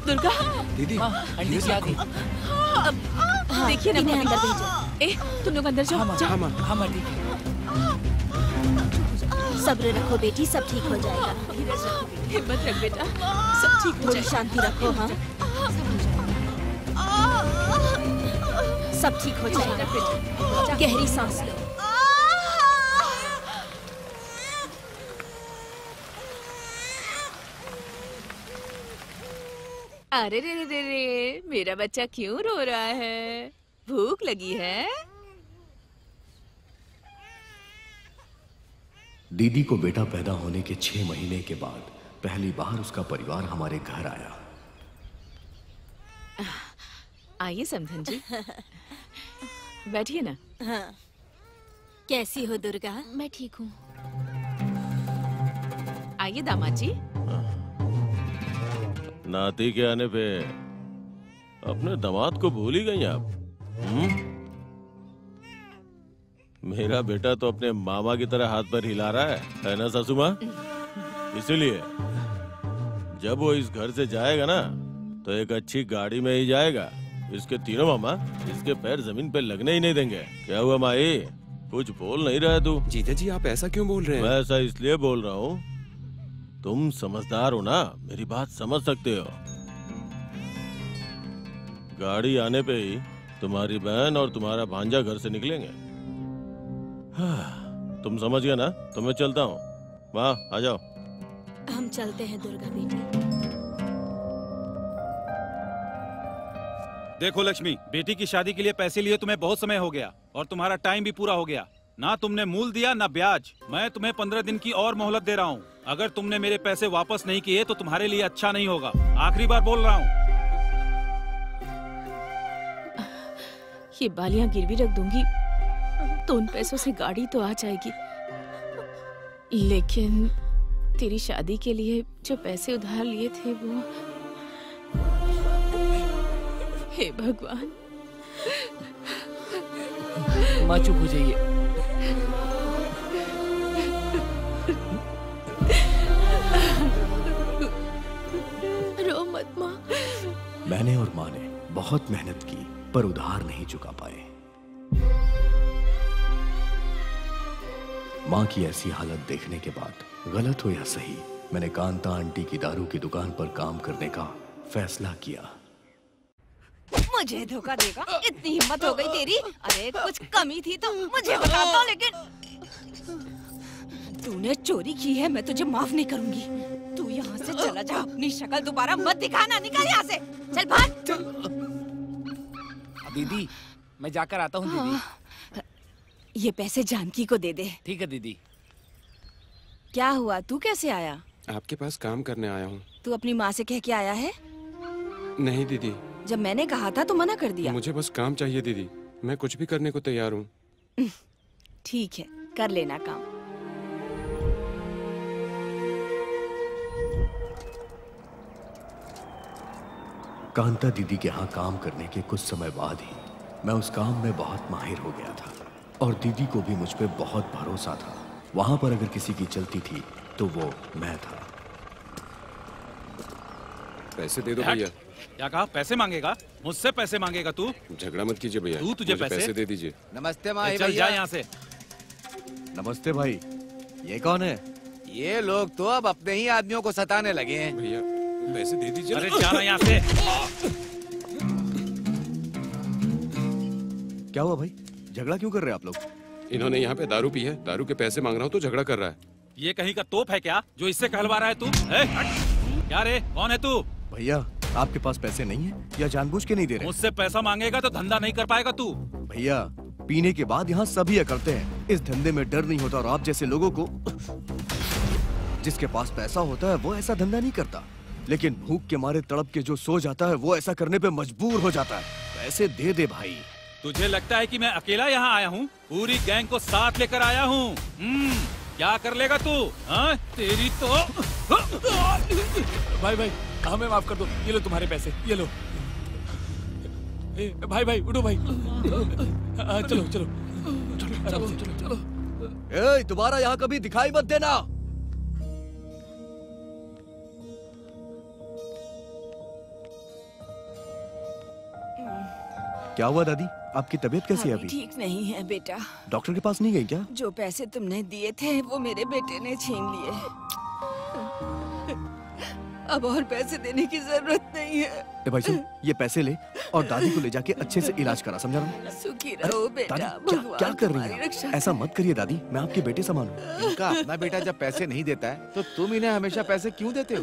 दुर्गा। दीदी, आंटी जी आ गई। देखिए ना, इन्हें अंदर भेजो। ए, तुम लोग अंदर जाओ। हाँ माँ। हाँ माँ, ठीक है। सब्र रखो बेटी, सब ठीक हो जाएगा। हिम्मत रख बेटा, सब ठीक हो थोड़ी जाएगा। शांति रखो। हाँ, सब ठीक हो जाएगा। गहरी सांस लो। अरे रे रे रे रे, मेरा बच्चा क्यों रो रहा है? भूख लगी है? दीदी को बेटा पैदा होने के 6 महीने के बाद पहली बार उसका परिवार हमारे घर आया। आइए समधन जी, बैठिए ना। हाँ, कैसी हो दुर्गा? मैं ठीक हूँ। आइए दामाद जी। नाती के आने पे अपने दामाद को भूल ही गई आप। मेरा बेटा तो अपने मामा की तरह हाथ पर हिला रहा है ना सासू माँ? इसीलिए जब वो इस घर से जाएगा ना तो एक अच्छी गाड़ी में ही जाएगा। इसके तीनों मामा इसके पैर जमीन पे लगने ही नहीं देंगे। क्या हुआ माई, कुछ बोल नहीं रहा तू? जीजा जी, आप ऐसा क्यों बोल रहे हैं? मैं ऐसा इसलिए बोल रहा हूँ, तुम समझदार हो ना, मेरी बात समझ सकते हो। गाड़ी आने पे ही तुम्हारी बहन और तुम्हारा भांजा घर से निकलेंगे। तुम समझ गए ना? तो मैं चलता हूँ। माँ आ जाओ। हम चलते हैं दुर्गा बेटी। देखो लक्ष्मी, बेटी की शादी के लिए पैसे लिए तुम्हें बहुत समय हो गया और तुम्हारा टाइम भी पूरा हो गया। ना तुमने मूल दिया ना ब्याज। मैं तुम्हें 15 दिन की और मोहलत दे रहा हूँ। अगर तुमने मेरे पैसे वापस नहीं किए तो तुम्हारे लिए अच्छा नहीं होगा। आखिरी बार बोल रहा हूँ। ये बालियां गिरवी रख दूंगी तो उन पैसों से गाड़ी तो आ जाएगी, लेकिन तेरी शादी के लिए जो पैसे उधार लिए थे वो, हे भगवान। माँ चुप हो जाइए। रो मत माँ। मैंने और माँ ने बहुत मेहनत की पर उधार नहीं चुका पाए। माँ की ऐसी हालत देखने के बाद, गलत हो या सही, मैंने कांता आंटी की दारू की दुकान पर काम करने का फैसला किया। मुझे धोखा देगा? इतनी हिम्मत हो गई तेरी? अरे कुछ कमी थी तो मुझे बता दो, लेकिन तूने चोरी की है, मैं तुझे माफ नहीं करूंगी। तू यहाँ से चला जा, अपनी शक्ल दोबारा मत दिखाना। निकल यहाँ से, चल भाग। दीदी, मैं जाकर आता हूँ दीदी। ये पैसे जानकी को दे दे। ठीक है दीदी। क्या हुआ, तू कैसे आया? आपके पास काम करने आया हूँ। तू अपनी माँ से कह के आया है? नहीं दीदी, जब मैंने कहा था तो मना कर दिया। मुझे बस काम चाहिए दीदी, मैं कुछ भी करने को तैयार हूँ। ठीक है, कर लेना काम। कांता दीदी के यहाँ काम करने के कुछ समय बाद ही मैं उस काम में बहुत माहिर हो गया था और दीदी को भी मुझ पे बहुत भरोसा था। वहां पर अगर किसी की चलती थी तो वो मैं था। पैसे दे दो भैया। क्या कहा? पैसे मांगेगा? मुझसे पैसे मांगेगा तू? झगड़ा मत कीजिए भैया। तू तुझे पैसे पैसे दे दीजिए। नमस्ते माही चल जा यहाँ से। नमस्ते भाई। ये कौन है? ये लोग तो अब अपने ही आदमियों को सताने लगे हैं। भैया पैसे दे दीजिए। अरे जाना यहाँ से। क्या हुआ भाई? झगड़ा क्यों कर रहे हैं आप लोग? इन्होंने यहाँ पे दारू पी है, दारू के पैसे मांग रहा हूँ तो झगड़ा कर रहा है। ये कहीं का तोप है क्या जो इससे कहलवा रहा है तू? क्या रे, कौन है तू? भैया आपके पास पैसे नहीं है या जानबूझ के नहीं दे रहे? मुझसे पैसा मांगेगा तो धंधा नहीं कर पाएगा तू। भैया पीने के बाद यहाँ सभी करते हैं। इस धंधे में डर नहीं होता और आप जैसे लोगों को, जिसके पास पैसा होता है वो ऐसा धंधा नहीं करता, लेकिन भूख के मारे तड़प के जो सो जाता है वो ऐसा करने पे मजबूर हो जाता है। पैसे दे दे भाई। तुझे लगता है कि मैं अकेला यहाँ आया हूँ? पूरी गैंग को साथ लेकर आया हूँ। क्या कर लेगा तू? हाँ तेरी तो। भाई भाई हमें माफ कर दो, ये लो तुम्हारे पैसे, ये लो। भाई भाई उठो भाई। चलो चलो चलो चलो चलो। दोबारा यहाँ कभी दिखाई मत देना। क्या हुआ दादी? आपकी तबीयत कैसी है अभी? ठीक नहीं है बेटा। डॉक्टर के पास नहीं गई क्या? जो पैसे तुमने दिए थे वो मेरे बेटे ने छीन लिए। अब और पैसे देने की जरूरत नहीं है। भाई सुन, ये पैसे ले और दादी को ले जाके अच्छे से इलाज करा, समझा ना? सुखी रहो बेटा। दादी क्या कर रही है? ऐसा मत करिए दादी, मैं आपके बेटे समान हूँ। इनका अपना बेटा जब पैसे नहीं देता है तो तुम इन्हें हमेशा पैसे क्यों देते हो?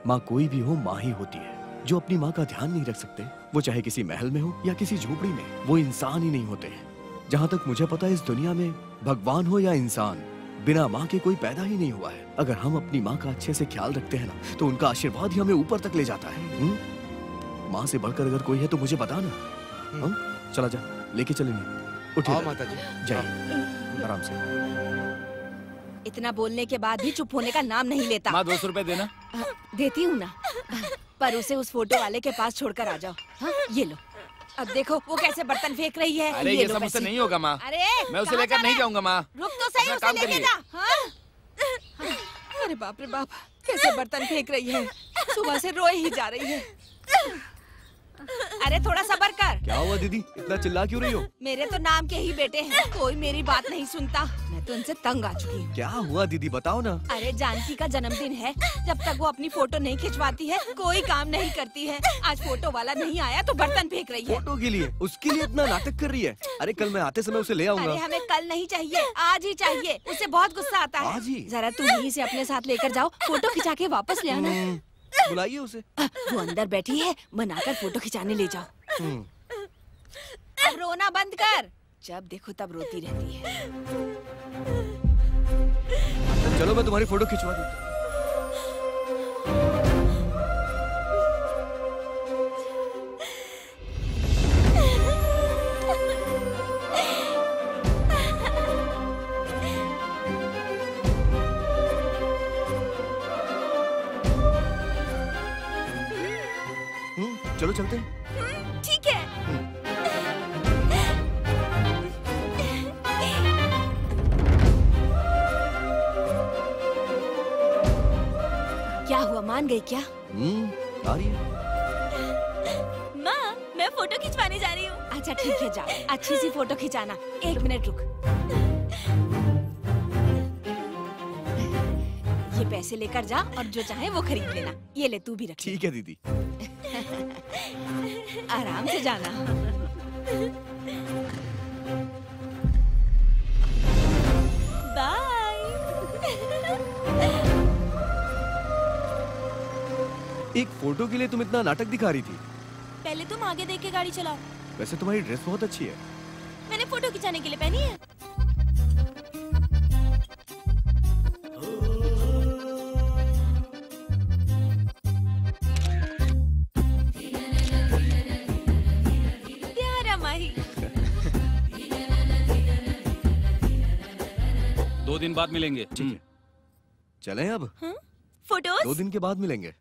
माँ कोई भी हो, माँ ही होती है। जो अपनी माँ का ध्यान नहीं रख सकते, वो चाहे किसी महल में हो या किसी झोपड़ी में, वो इंसान ही नहीं होते। जहाँ तक मुझे पता है इस दुनिया में भगवान हो या इंसान, बिना माँ के कोई पैदा ही नहीं हुआ है। अगर हम अपनी माँ का अच्छे से ख्याल रखते हैं ना तो उनका आशीर्वाद ही हमें ऊपर तक ले जाता है। माँ से बढ़कर अगर कोई है तो मुझे बता ना। चला जा, लेके चलेंगे। उठिए माता जी, जाइए आराम से। इतना बोलने के बाद भी चुप होने का नाम नहीं लेता। माँ 200 रुपए देना। देती हूँ ना, पर उसे उस फोटो वाले के पास छोड़कर आ जाओ। हाँ? ये लो। अब देखो वो कैसे बर्तन फेंक रही है। अरे ये सब मुझसे नहीं होगा माँ। अरे मैं उसे लेकर नहीं जाऊंगा माँ। रुक तो सही, उसे लेके जा। हाँ? अरे बाप रे बाप, कैसे बर्तन फेंक रही है। सुबह से रोए ही जा रही है। अरे थोड़ा सब्र कर। क्या हुआ दीदी, इतना चिल्ला क्यों रही हो? मेरे तो नाम के ही बेटे हैं, कोई मेरी बात नहीं सुनता। मैं तो उनसे तंग आ चुकी हूँ। क्या हुआ दीदी, बताओ ना। अरे जानकी का जन्मदिन है, जब तक वो अपनी फोटो नहीं खिंचवाती है कोई काम नहीं करती है। आज फोटो वाला नहीं आया तो बर्तन फेंक रही है। फोटो के लिए? उसके लिए इतना नाटक कर रही है? अरे कल मैं आते समय उसे ले आऊंगा। अरे हमें कल नहीं चाहिए, आज ही चाहिए। उसे बहुत गुस्सा आता है। आज ही? जरा तुम ही इसे अपने साथ लेकर जाओ, फोटो खिंचा के वापस ले आना। बुलाइए उसे। वो अंदर बैठी है, मनाकर फोटो खिंचाने ले जाओ। अब रोना बंद कर, जब देखो तब रोती रहती है। चलो मैं तुम्हारी फोटो खिंचवा देता हूँ। चलो चलते हैं। ठीक है। क्या हुआ, मान गई क्या? आ रही है। माँ, मैं फोटो खिंचवाने जा रही हूँ। अच्छा ठीक है, जाओ। अच्छी सी फोटो खिंचाना। 1 मिनट रुक। ये पैसे लेकर जा और जो चाहे वो खरीद लेना। ये ले, तू भी रख। ठीक है दीदी। आराम से जाना। बाय। एक फोटो के लिए तुम इतना नाटक दिखा रही थी? पहले तुम आगे देख के गाड़ी चलाओ। वैसे तुम्हारी ड्रेस बहुत अच्छी है। मैंने फोटो खिंचाने के लिए पहनी है। प्यारा माही। 2 दिन बाद मिलेंगे। ठीक है, चलें अब? फोटोज? 2 दिन के बाद मिलेंगे।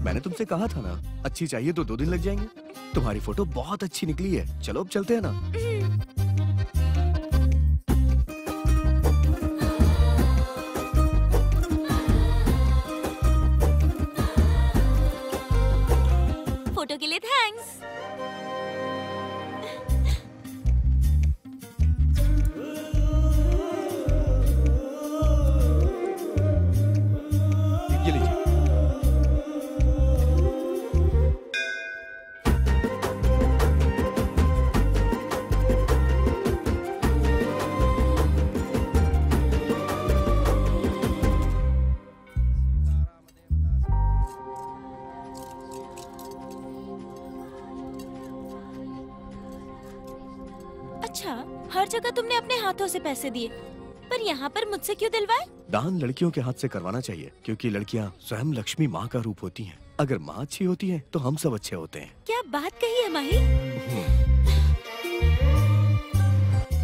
मैंने तुमसे कहा था ना, अच्छी चाहिए तो 2 दिन लग जाएंगे। तुम्हारी फोटो बहुत अच्छी निकली है। चलो अब चलते हैं ना। फोटो के लिए थैंक्स। हर जगह तुमने अपने हाथों से पैसे दिए, पर यहाँ पर मुझसे क्यों दिलवाए? दान लड़कियों के हाथ से करवाना चाहिए, क्योंकि लड़कियाँ स्वयं लक्ष्मी माँ का रूप होती हैं। अगर माँ अच्छी होती है तो हम सब अच्छे होते हैं। क्या बात कही है माही?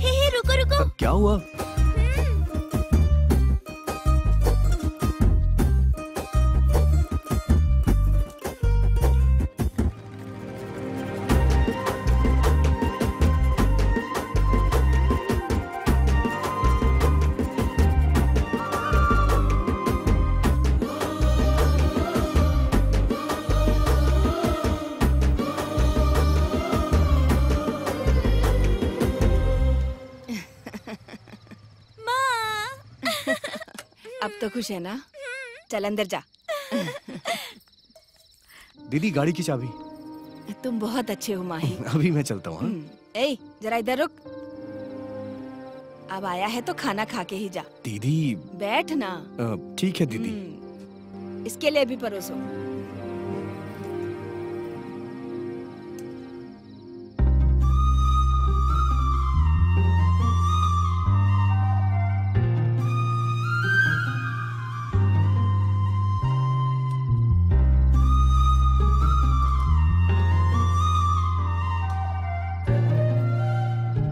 हे रुको रुको। क्या हुआ? अब तो खुश है ना? चल अंदर जा। दीदी गाड़ी की चाबी। तुम बहुत अच्छे हो माही। अभी मैं चलता हूँ। ए, जरा इधर रुक। अब आया है तो खाना खा के ही जा। दीदी बैठ ना। ठीक है दीदी। इसके लिए भी परोसो।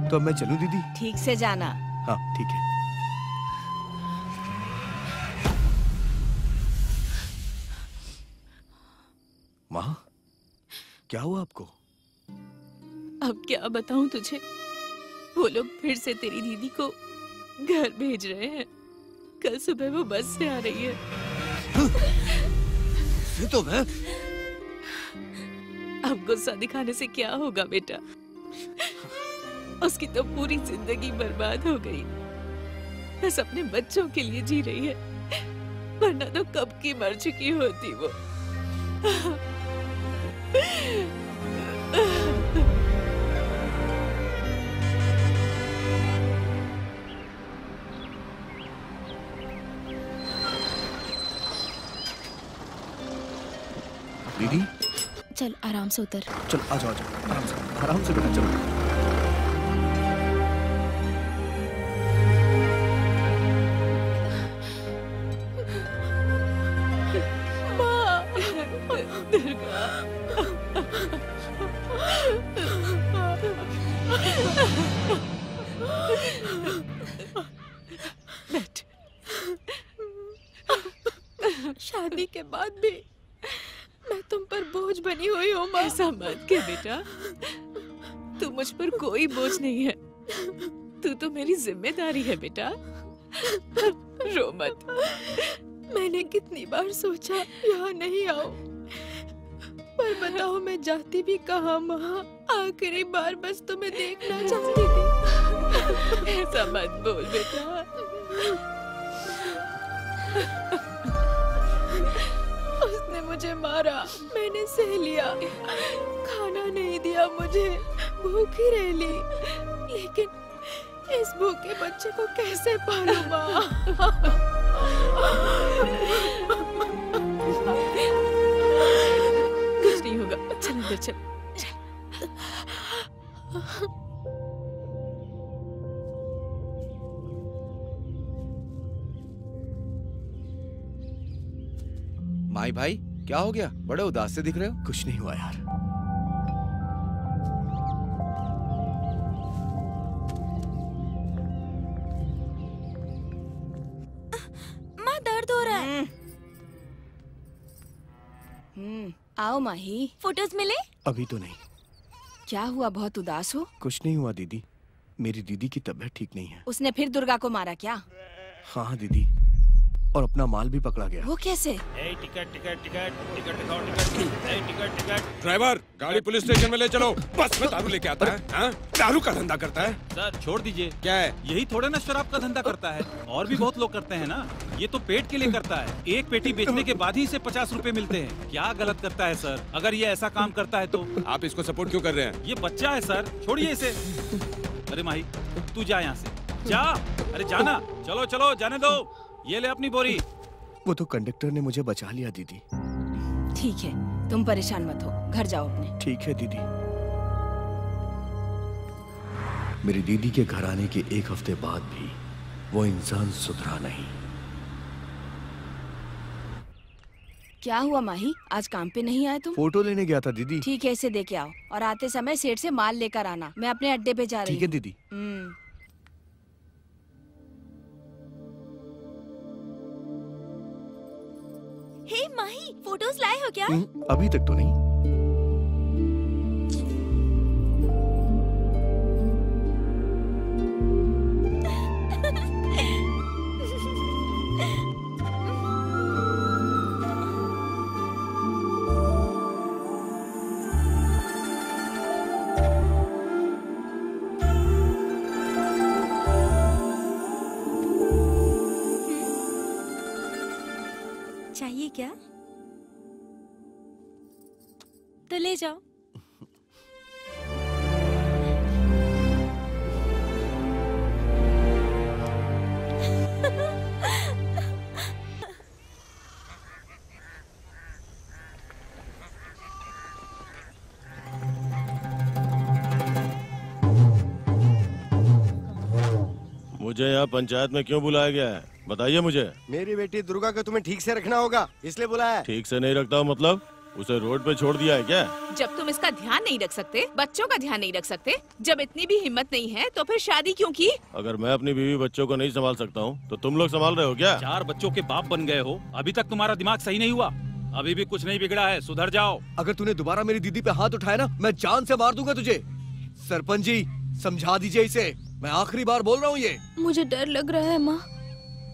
तो अब मैं चलूं दीदी? ठीक से जाना। हाँ ठीक है। माँ, क्या हुआ आपको? अब क्या बताऊं तुझे? वो लोग फिर से तेरी दीदी को घर भेज रहे हैं। कल सुबह वो बस से आ रही है। ये तो मैं। अब गुस्सा दिखाने से क्या होगा बेटा? उसकी तो पूरी जिंदगी बर्बाद हो गई। बस अपने बच्चों के लिए जी रही है, वरना तो कब की मर चुकी होती वो। दीदी चल आराम से उतर। चल आ जाओ आराम से बेटा चलो। शादी के बाद भी मैं तुम पर बोझ बनी हुई हूँ माँ। ऐसा मत के बेटा, तू मुझ पर कोई बोझ नहीं है। तू तो मेरी जिम्मेदारी है बेटा। रो मत। मैंने कितनी बार सोचा यहाँ नहीं आओ, पर बताओ मैं जाती भी कहाँ माँ। आखिरी बार बस तुम्हें देखना चाहती थी। ऐसा मत बोल बेटा। उसने मुझे मारा, मैंने सह लिया, खाना नहीं दिया मुझे, भूखी रह ली, लेकिन इस भूखे बच्चे को कैसे पालूं माँ? कुछ नहीं होगा, चल अंदर चल। माई भाई क्या हो गया? बड़े उदास से दिख रहे हो। कुछ नहीं हुआ यार। माँ दर्द हो रहा है। आओ माही। फोटोज मिले? अभी तो नहीं। क्या हुआ, बहुत उदास हो? कुछ नहीं हुआ दीदी, मेरी दीदी की तबीयत ठीक नहीं है। उसने फिर दुर्गा को मारा क्या? हाँ दीदी, और अपना माल भी पकड़ा गया। वो कैसे? टिकट टिकट टिकट टिकट दिखाओ, टिकट टिकट टिकट। ड्राइवर गाड़ी पुलिस स्टेशन में ले चलो। बस में दारू लेके आता है, हाँ? दारू का धंधा करता है। सर छोड़ दीजिए। क्या है? यही थोड़े ना शराब का धंधा करता है, और भी बहुत लोग करते हैं ना। ये तो पेट के लिए करता है। एक पेटी बेचने के बाद ही इसे 50 रुपए मिलते हैं। क्या गलत करता है सर? अगर ये ऐसा काम करता है तो आप इसको सपोर्ट क्यों कर रहे हैं? ये बच्चा है सर, छोड़िए इसे। अरे माही तू जा यहाँ से, जा। अरे जाना, चलो चलो जाने दो। ये ले अपनी बोरी। वो तो कंडक्टर ने मुझे बचा लिया दीदी। ठीक है, तुम परेशान मत हो, घर जाओ अपने। ठीक है दीदी। मेरी दीदी के घर आने के एक हफ्ते बाद भी वो इंसान सुधरा नहीं। क्या हुआ माही, आज काम पे नहीं आए तुम? फोटो लेने गया था दीदी। ठीक है, इसे दे के आओ और आते समय सेठ से माल लेकर आना। मैं अपने अड्डे पे जा रही हूँ। ठीक है दीदी। हे माही, फोटोज लाए हो क्या? अभी तक तो नहीं। चाहिए क्या? तो ले जाओ। मुझे यहाँ पंचायत में क्यों बुलाया गया है, बताइए मुझे। मेरी बेटी दुर्गा को तुम्हें ठीक से रखना होगा, इसलिए बुलाया है। ठीक से नहीं रखता हूँ मतलब? उसे रोड पे छोड़ दिया है क्या? जब तुम इसका ध्यान नहीं रख सकते, बच्चों का ध्यान नहीं रख सकते, जब इतनी भी हिम्मत नहीं है तो फिर शादी क्यों की? अगर मैं अपनी बीवी बच्चों को नहीं संभाल सकता हूँ तो तुम लोग संभाल रहे हो क्या? 4 बच्चों के बाप बन गए हो, अभी तक तुम्हारा दिमाग सही नहीं हुआ? अभी भी कुछ नहीं बिगड़ा है, सुधर जाओ। अगर तूने दोबारा मेरी दीदी पे हाथ उठाया ना, मैं जान से मार दूंगा तुझे। सरपंच जी, समझा दीजिए इसे, मैं आखिरी बार बोल रहा हूँ ये। मुझे डर लग रहा है माँ,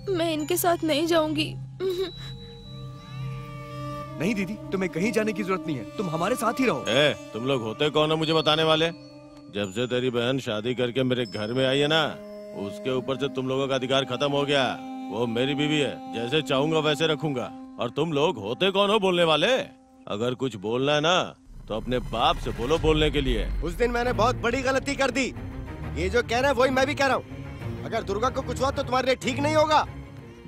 मैं इनके साथ नहीं जाऊंगी। नहीं दीदी, तुम्हें कहीं जाने की जरूरत नहीं है, तुम हमारे साथ ही रहो। तुम लोग होते कौन हो मुझे बताने वाले? जब से तेरी बहन शादी करके मेरे घर में आई है ना, उसके ऊपर से तुम लोगों का अधिकार खत्म हो गया। वो मेरी बीवी है, जैसे चाहूंगा वैसे रखूंगा। और तुम लोग होते कौन हो बोलने वाले? अगर कुछ बोलना है ना तो अपने बाप से बोलो बोलने के लिए। उस दिन मैंने बहुत बड़ी गलती कर दी, ये जो कह रहे हैं वही मैं भी कह रहा हूँ। अगर दुर्गा को कुछ हुआ तो तुम्हारे लिए ठीक नहीं होगा।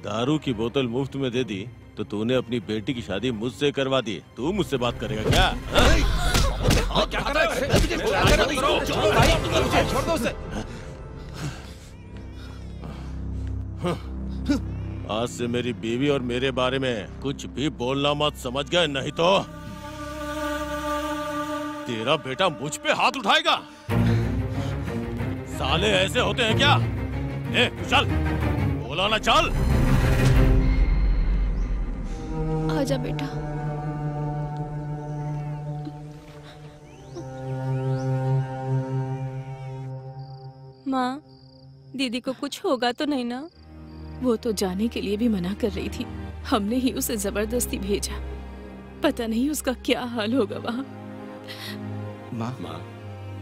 दारू की बोतल मुफ्त में दे दी तो तूने अपनी बेटी की शादी मुझसे करवा दी, तू मुझसे बात करेगा क्या? क्या कर रहे हो? छोड़ दो उसे। आज से मेरी बीवी और मेरे बारे में कुछ भी बोलना मत, समझ गए? नहीं तो तेरा बेटा मुझ पे हाथ उठाएगा। साले ऐसे होते हैं क्या? चल, बोला ना चल। आजा बेटा। माँ, दीदी को कुछ होगा तो नहीं ना? वो तो जाने के लिए भी मना कर रही थी, हमने ही उसे जबरदस्ती भेजा। पता नहीं उसका क्या हाल होगा वहाँ। माँ,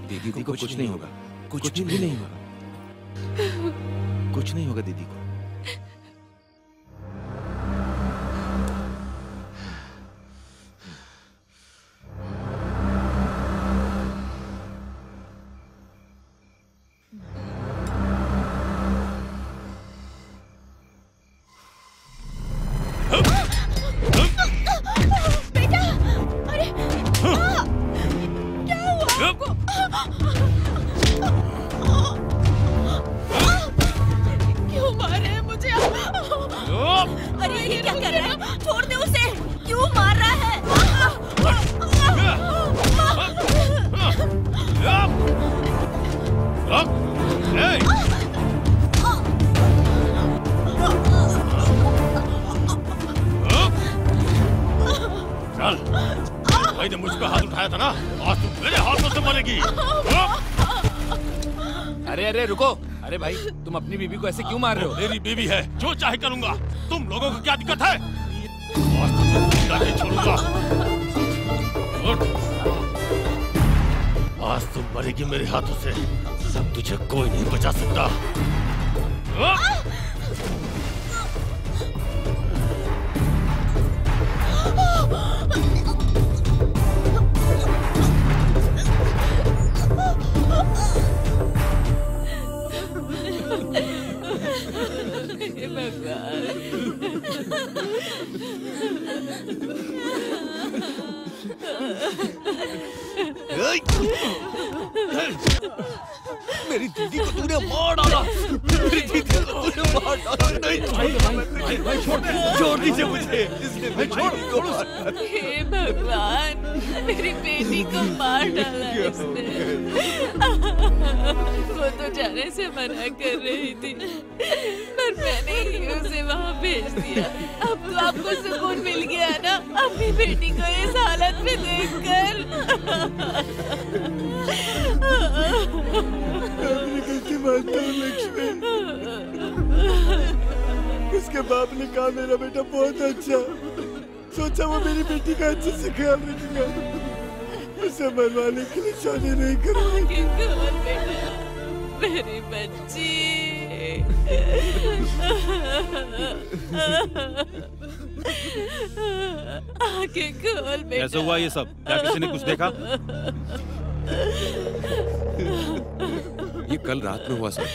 दीदी को कुछ नहीं होगा, कुछ भी नहीं होगा, कुछ नहीं होगा दीदी को। तुम अपनी बीवी को ऐसे क्यों मार रहे हो? मेरी बीवी है, जो चाहे करूंगा। तुम लोगों को क्या दिक्कत है? आज तुझे नहीं छोड़ूंगा। आज तुम मरेगी मेरे हाथों से, तुझे कोई नहीं बचा सकता। मेरी दीदी को तूने मार डाला। मेरी दीदी को तूने मार डाला। नहीं भाई छोड़ दे, छोड़ दीजिए मुझे। इसने मेरी दीदी को मार डाला। हे भगवान, मेरी बेटी को मार डाला इसने। वो तो जाने से मना कर रही थी, पर मैंने ही उसे वहाँ भेज दिया। अब तो आपको सुकून मिल गया ना अपनी बेटी को इस हालत में देखकर। अपनी गलती मानता हूँ लक्ष्मी। उसके बाप ने कहा मेरा बेटा बहुत अच्छा, सोचा वो मेरी बेटी का अच्छे से ख्याल रखेगा, उसे मनवाने के लिए शादी नहीं करूँगी। मेरी बच्ची। आंखें खोल बेटा। कैसे हुआ ये सब? क्या किसी ने कुछ देखा? ये कल रात में हुआ सर।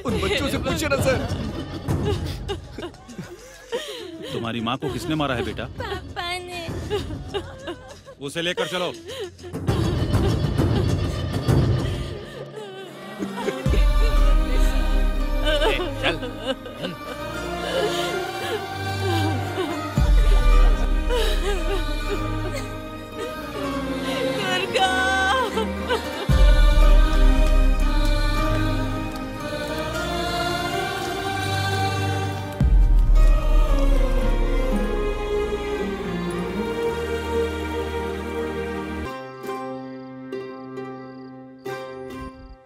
उन बच्चों से पूछे ना सर। तुम्हारी माँ को किसने मारा है बेटा? पापा ने। उसे लेकर चलो। चल। दुर्गा।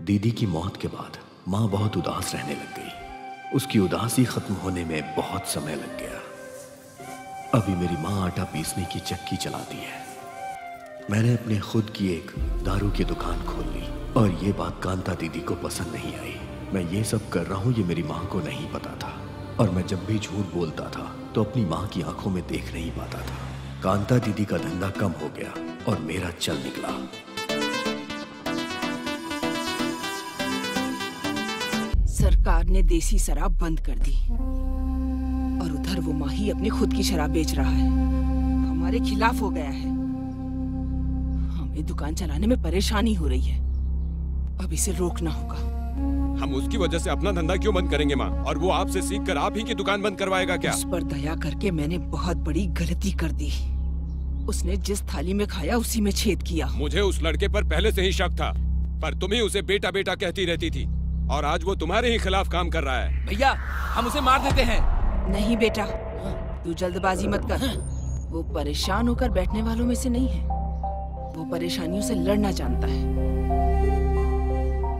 दीदी की मौत के बाद माँ बहुत उदास रहने लग गई। उसकी उदासी खत्म होने में बहुत समय लग गया। अभी मेरी माँ आटा पीसने की चक्की चलाती है। मैंने अपने खुद की एक दारू की दुकान खोल ली और ये बात कांता दीदी को पसंद नहीं आई। मैं ये सब कर रहा हूँ ये मेरी माँ को नहीं पता था, और मैं जब भी झूठ बोलता था तो अपनी माँ की आंखों में देख नहीं पाता था। कांता दीदी का धंधा कम हो गया और मेरा चल निकला। सरकार ने देसी शराब बंद कर दी और उधर वो माही अपनी खुद की शराब बेच रहा है। हमारे खिलाफ हो गया है। हमें दुकान चलाने में परेशानी हो रही है। अब इसे रोकना होगा। हम उसकी वजह से अपना धंधा क्यों बंद करेंगे माँ? और वो आपसे सीख कर आप ही की दुकान बंद करवाएगा क्या? उस पर दया करके मैंने बहुत बड़ी गलती कर दी। उसने जिस थाली में खाया उसी में छेद किया। मुझे उस लड़के पर पहले से ही शक था, पर तुम ही उसे बेटा बेटा कहती रहती थी, और आज वो तुम्हारे ही खिलाफ काम कर रहा है। भैया हम उसे मार देते हैं। नहीं बेटा, तू जल्दबाजी मत कर। वो परेशान होकर बैठने वालों में से नहीं है। वो परेशानियों से लड़ना जानता है।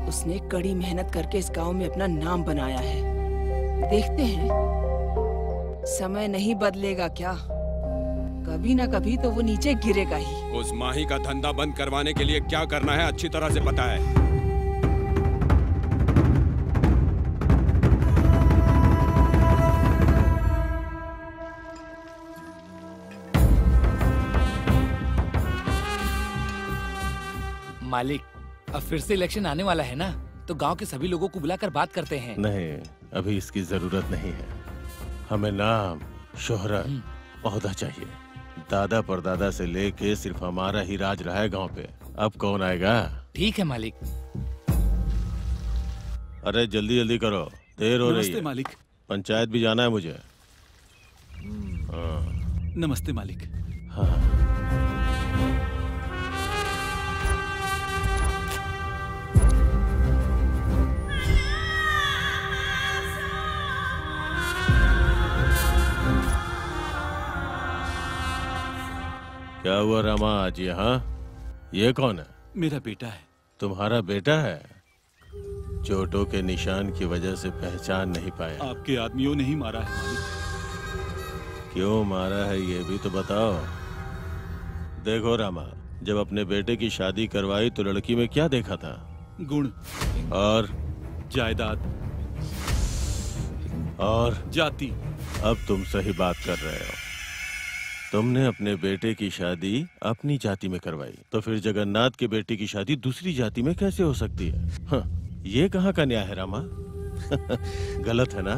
उसने कड़ी मेहनत करके इस गांव में अपना नाम बनाया है। देखते हैं, समय नहीं बदलेगा क्या? कभी ना कभी तो वो नीचे गिरेगा ही। उस माही का धंधा बंद करवाने के लिए क्या करना है अच्छी तरह से पता है। मालिक, अब फिर से इलेक्शन आने वाला है ना, तो गांव के सभी लोगों को बुलाकर बात करते हैं। नहीं, अभी इसकी जरूरत नहीं है। हमें नाम, शोहरत, ओहदा चाहिए। दादा परदादा से लेके सिर्फ हमारा ही राज रहा है गांव पे। अब कौन आएगा? ठीक है मालिक। अरे जल्दी जल्दी करो, देर हो रही है। नमस्ते मालिक। पंचायत भी जाना है मुझे। नमस्ते मालिक। हाँ। क्या हुआ रामा आज यहाँ? ये कौन है? मेरा बेटा है। तुम्हारा बेटा है? चोटों के निशान की वजह से पहचान नहीं पाया। आपके आदमियों ने ही मारा है मालिक। क्यों मारा है ये भी तो बताओ। देखो रामा, जब अपने बेटे की शादी करवाई तो लड़की में क्या देखा था? गुण और जायदाद और जाति। अब तुम सही बात कर रहे हो। तुमने अपने बेटे की शादी अपनी जाति में करवाई, तो फिर जगन्नाथ के बेटे की शादी दूसरी जाति में कैसे हो सकती है? हाँ, ये कहाँ का न्याय है रामा? गलत है ना?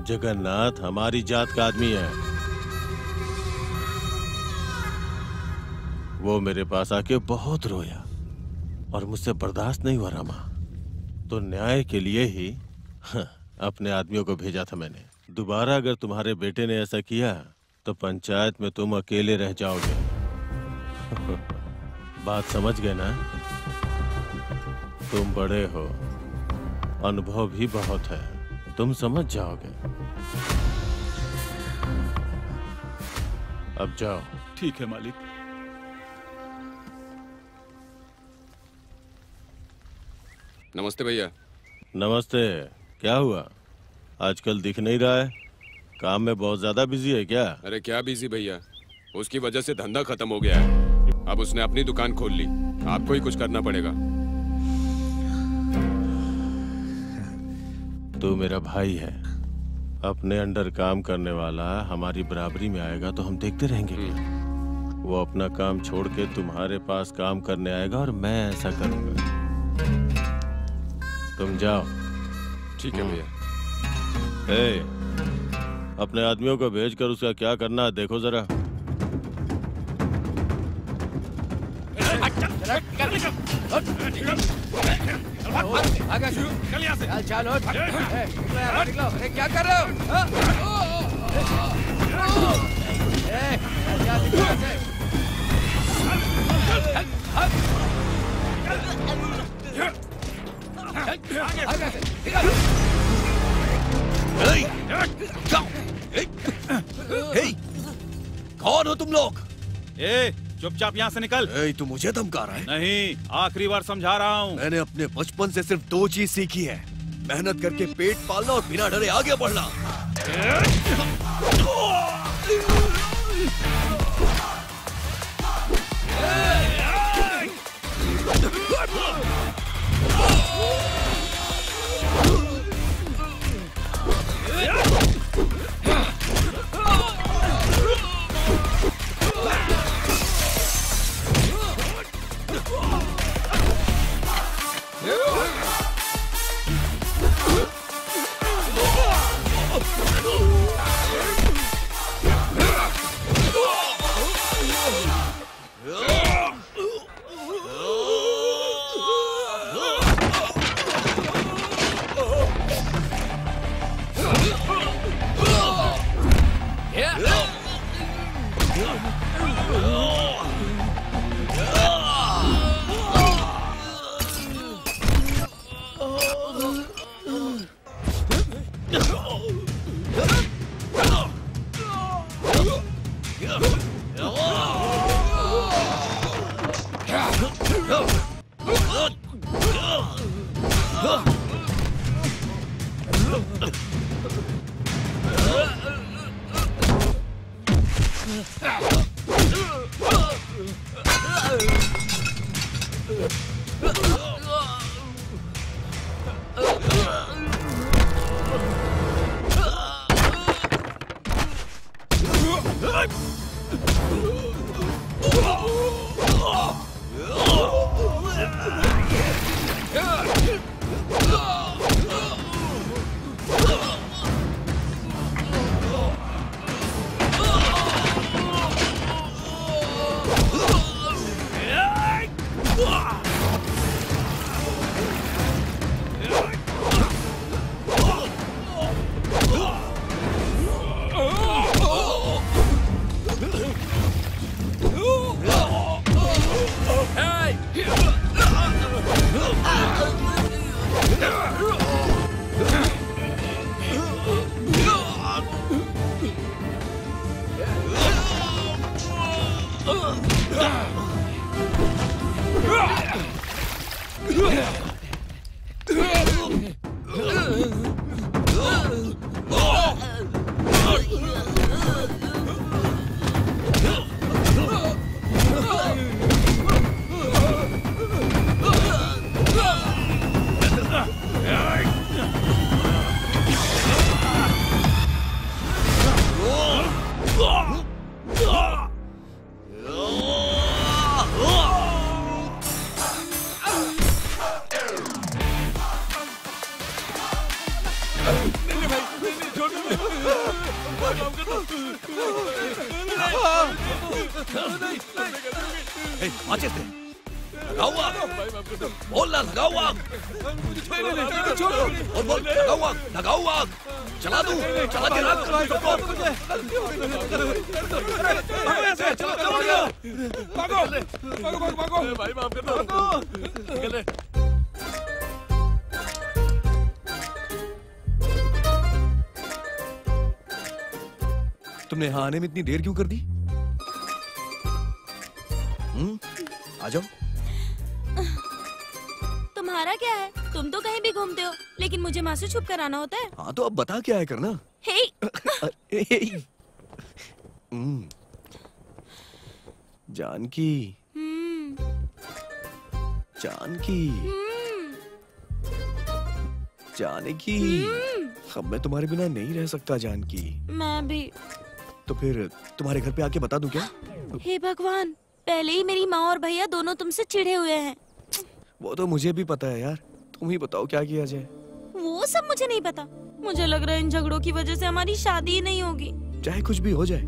जगन्नाथ हमारी जात का आदमी है। वो मेरे पास आके बहुत रोया और मुझसे बर्दाश्त नहीं हुआ रामा, तो न्याय के लिए ही अपने आदमियों को भेजा था मैंने। दोबारा अगर तुम्हारे बेटे ने ऐसा किया तो पंचायत में तुम अकेले रह जाओगे। बात समझ गए ना? तुम बड़े हो, अनुभव भी बहुत है, तुम समझ जाओगे। अब जाओ। ठीक है मालिक। नमस्ते भैया। नमस्ते। क्या हुआ, आजकल दिख नहीं रहा है? काम में बहुत ज्यादा बिजी है क्या? अरे क्या बिजी भैया, उसकी वजह से धंधा खत्म हो गया है। अब उसने अपनी दुकान खोल ली, आपको ही कुछ करना पड़ेगा। तू मेरा भाई है, अपने अंडर काम करने वाला हमारी बराबरी में आएगा तो हम देखते रहेंगे क्या? वो अपना काम छोड़ के तुम्हारे पास काम करने आएगा और मैं ऐसा करूंगा। तुम जाओ। ठीक है भैया। अपने आदमियों को भेजकर उसका क्या करना है देखो जरा। क्या कर रहे हो? कौन हो तुम लोग? चुपचाप यहाँ से निकल। तू मुझे धमका रहा है? नहीं, आखिरी बार समझा रहा हूँ। मैंने अपने बचपन से सिर्फ 2 चीज सीखी है, मेहनत करके पेट पालना और बिना डरे आगे बढ़ना। लगाओ आग। बोल ना, लगाओ आग। बोल बोल, लगाओ आग, लगाओ आग। चला दूं, चला के रख। भागो भागो भागो भागो भाई, माफ कर दो। तुमने यहाँ आने में इतनी देर क्यों कर दी? आ जाओ। तुम्हारा क्या है? तुम तो कहीं भी घूमते हो, लेकिन मुझे माँ से छुप कर आना होता है। हाँ तो अब बता क्या है करना। हे जानकी, जानकी, जानकी, अब मैं तुम्हारे बिना नहीं रह सकता जानकी। मैं भी। तो फिर तुम्हारे घर पे आके बता दूं क्या? हे भगवान, पहले ही मेरी माँ और भैया दोनों तुमसे चिढ़े हुए हैं। वो तो मुझे भी पता है यार, तुम ही बताओ क्या किया जाए। वो सब मुझे नहीं पता। मुझे लग रहा है इन झगड़ों की वजह से हमारी शादी ही नहीं होगी। चाहे कुछ भी हो जाए,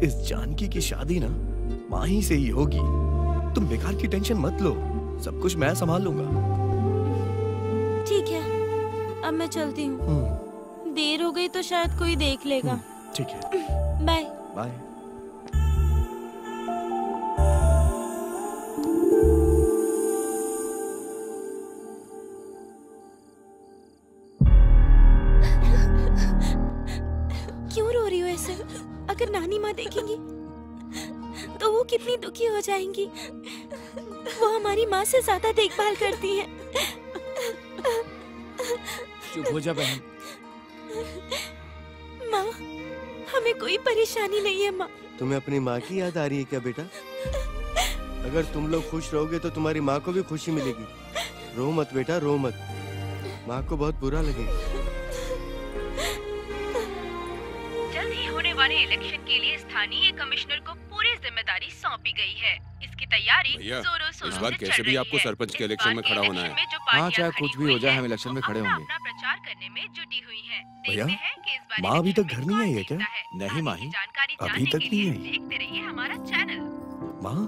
इस जानकी की शादी ना माँ ही से ही होगी। तुम बेकार की टेंशन मत लो, सब कुछ मैं संभाल लूंगा। ठीक है, अब मैं चलती हूँ। देर हो गई तो शायद कोई देख लेगा। ठीक है, बाय बाय। क्यों रो रही हो ऐसे? अगर नानी माँ देखेंगी तो वो कितनी दुखी हो जाएंगी। वो हमारी माँ से ज्यादा देखभाल करती है। चुप हो जा बहन। माँ, हमें कोई परेशानी नहीं है माँ। तुम्हें अपनी माँ की याद आ रही है क्या बेटा? अगर तुम लोग खुश रहोगे तो तुम्हारी माँ को भी खुशी मिलेगी। रो मत बेटा, रो मत। माँ को बहुत बुरा लगेगा। जल्द ही होने वाले इलेक्शन के लिए स्थानीय कमिश्नर को पूरी जिम्मेदारी सौंपी गई है। इसकी तैयारी जोरों शोरों इस बार से कैसे चल भी रही आपको है। सरपंच के इलेक्शन में खड़ा होना है। हाँ, चाहे कुछ भी हो जाए, हम इलेक्शन में खड़े होंगे। अपना प्रचार करने में जुटी हुई है। भैया, देखते हैं कि इस बार माँ अभी तक घर नहीं आई है क्या? नहीं माही, जानकारी अभी जानने तक के नहीं लिए आई। देखते रहिए हमारा चैनल। माँ,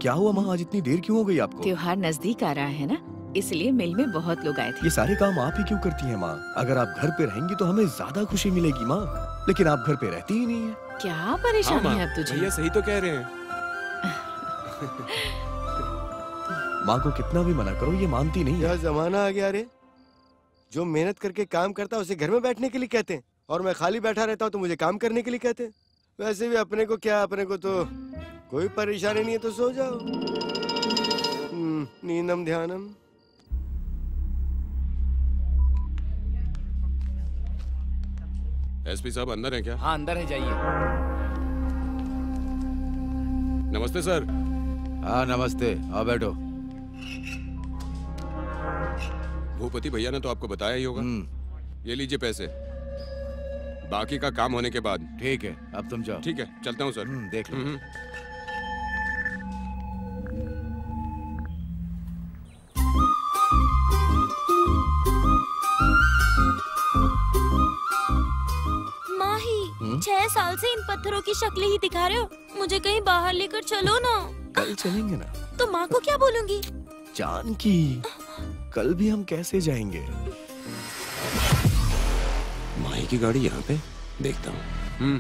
क्या हुआ माँ, आज इतनी देर क्यों हो गई आपको? त्योहार नजदीक आ रहा है ना, इसलिए मिल में बहुत लोग आए थे। ये सारे काम आप ही क्यों करती हैं माँ? अगर आप घर पे रहेंगी तो हमें ज्यादा खुशी मिलेगी माँ, लेकिन आप घर पे रहती ही नहीं है। क्या परेशानी है अब तुझे? भैया सही तो कह रहे हैं। माँ को कितना भी मना करो, ये मानती नहीं है। यह जमाना आ गया रे। जो मेहनत करके काम करता है उसे घर में बैठने के लिए कहते हैं, और मैं खाली बैठा रहता हूँ तो मुझे काम करने के लिए कहते हैं। वैसे भी अपने को क्या, अपने को तो कोई परेशानी नहीं है, तो सो जाओ। नींदम ध्यानम। एसपी साहब अंदर हैं क्या? हाँ अंदर है, जाइए। नमस्ते सर। हाँ नमस्ते, आओ बैठो। भूपति भैया ने तो आपको बताया ही होगा। ये लीजिए पैसे, बाकी का काम होने के बाद। ठीक है, अब तुम जाओ। ठीक है, चलता हूँ सर। देख लो। माही, 6 साल से इन पत्थरों की शक्ल ही दिखा रहे हो। मुझे कहीं बाहर लेकर चलो ना। कल चलेंगे ना। तो माँ को क्या बोलूंगी? जानकी, कल भी हम कैसे जाएंगे? माही की गाड़ी यहाँ पे, देखता हूँ।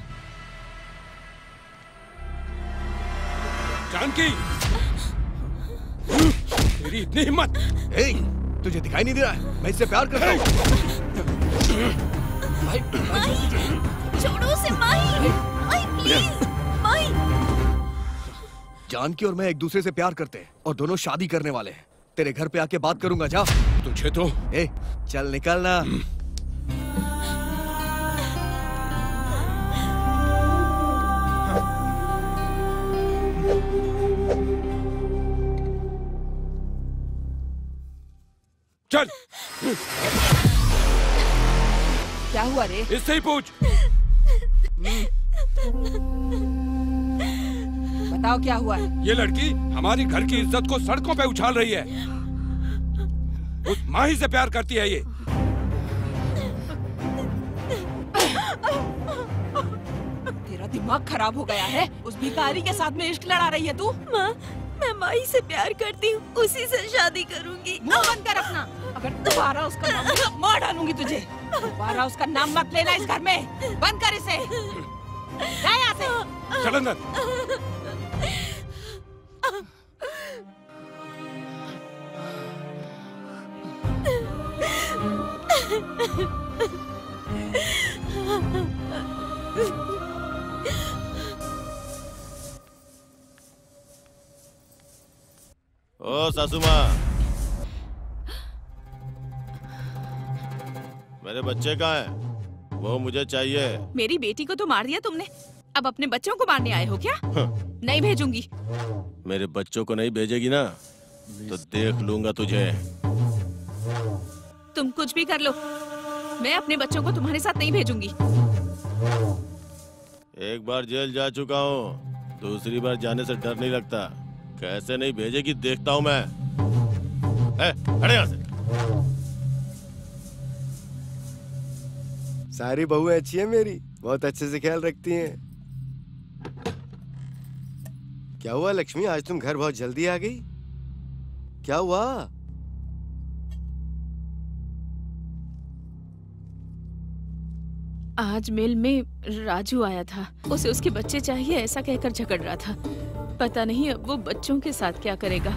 जानकी, तेरी इतनी हिम्मत! तुझे दिखाई नहीं दे रहा है? मैं इससे प्यार करता हूँ। माही, छोड़ो उसे माही। माही प्लीज, माही। जानकी और मैं एक दूसरे से प्यार करते हैं और दोनों शादी करने वाले हैं। तेरे घर पे आके बात करूंगा, जा। तुझे तो चल निकलना। चल। क्या हुआ रे? इससे ही पूछ। बताओ क्या हुआ है? ये लड़की हमारी घर की इज्जत को सड़कों पे उछाल रही है। उस माही से प्यार करती है ये। तेरा दिमाग खराब हो गया है। उस भिखारी के साथ में इश्क लड़ा रही है तू? माँ, मैं माही से प्यार करती हूँ, उसी से शादी करूंगी। मुंह बंद कर अपना। अगर दोबारा उसका नाम लिया, मार डालूंगी तुझे। दोबारा उसका नाम मत लेना इस घर में। बंद कर इसे। जा यहाँ से। चल अंदर। ओ सासू माँ, मेरे बच्चे कहाँ हैं? वो मुझे चाहिए। मेरी बेटी को तो मार दिया तुमने, अब अपने बच्चों को मारने आए हो क्या? नहीं भेजूंगी। मेरे बच्चों को नहीं भेजेगी ना तो देख लूंगा तुझे। तुम कुछ भी कर लो, मैं अपने बच्चों को तुम्हारे साथ नहीं भेजूंगी। एक बार जेल जा चुका हूँ, दूसरी बार जाने से डर नहीं लगता। कैसे नहीं भेजेगी देखता हूँ मैं। हट यहाँ से। सारी बहुएं अच्छी हैं मेरी, बहुत अच्छे से ख्याल रखती हैं। क्या हुआ लक्ष्मी, आज तुम घर बहुत जल्दी आ गई? क्या हुआ? आज मिल में राजू आया था, उसे उसके बच्चे चाहिए ऐसा कहकर झगड़ रहा था। पता नहीं अब वो बच्चों के साथ क्या करेगा।